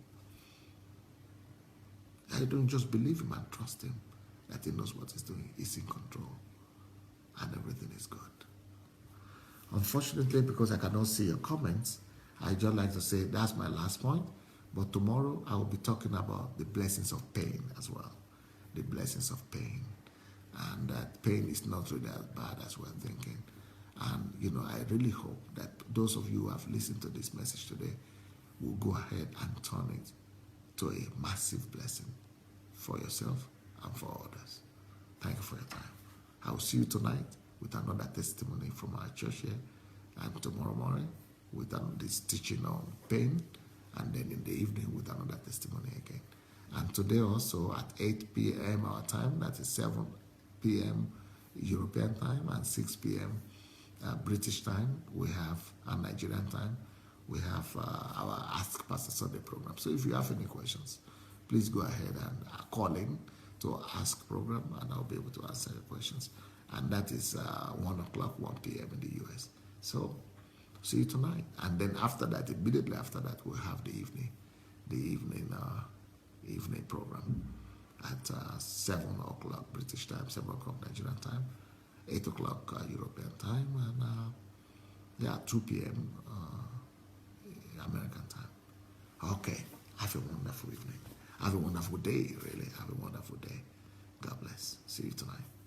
Why don't you just believe him and trust him that he knows what he's doing? He's in control. And everything is good. Unfortunately, because I cannot see your comments, I just like to say that's my last point. But tomorrow I will be talking about the blessings of pain as well. The blessings of pain. And that pain is not really as bad as we're thinking. And, I really hope that those of you who have listened to this message today will go ahead and turn it to a massive blessing for yourself and for others. Thank you for your time. I will see you tonight with another testimony from our church here, and tomorrow morning with this teaching on pain, and then in the evening with another testimony again. And today also at 8 p.m. our time, that is 7 p.m. European time and 6 p.m. British time, we have our Nigerian time, we have our Ask Pastor Sunday program. So if you have any questions, please go ahead and call in to Ask program, and I'll be able to answer your questions. And that is 1 o'clock, 1 p.m. in the US. So see you tonight. And then after that, immediately after that, we'll have the evening program at 7 o'clock British time, 7 o'clock Nigerian time, 8 o'clock European time, and 2 p.m. American time. Okay. Have a wonderful evening. Have a wonderful day, really. Have a wonderful day. God bless. See you tonight.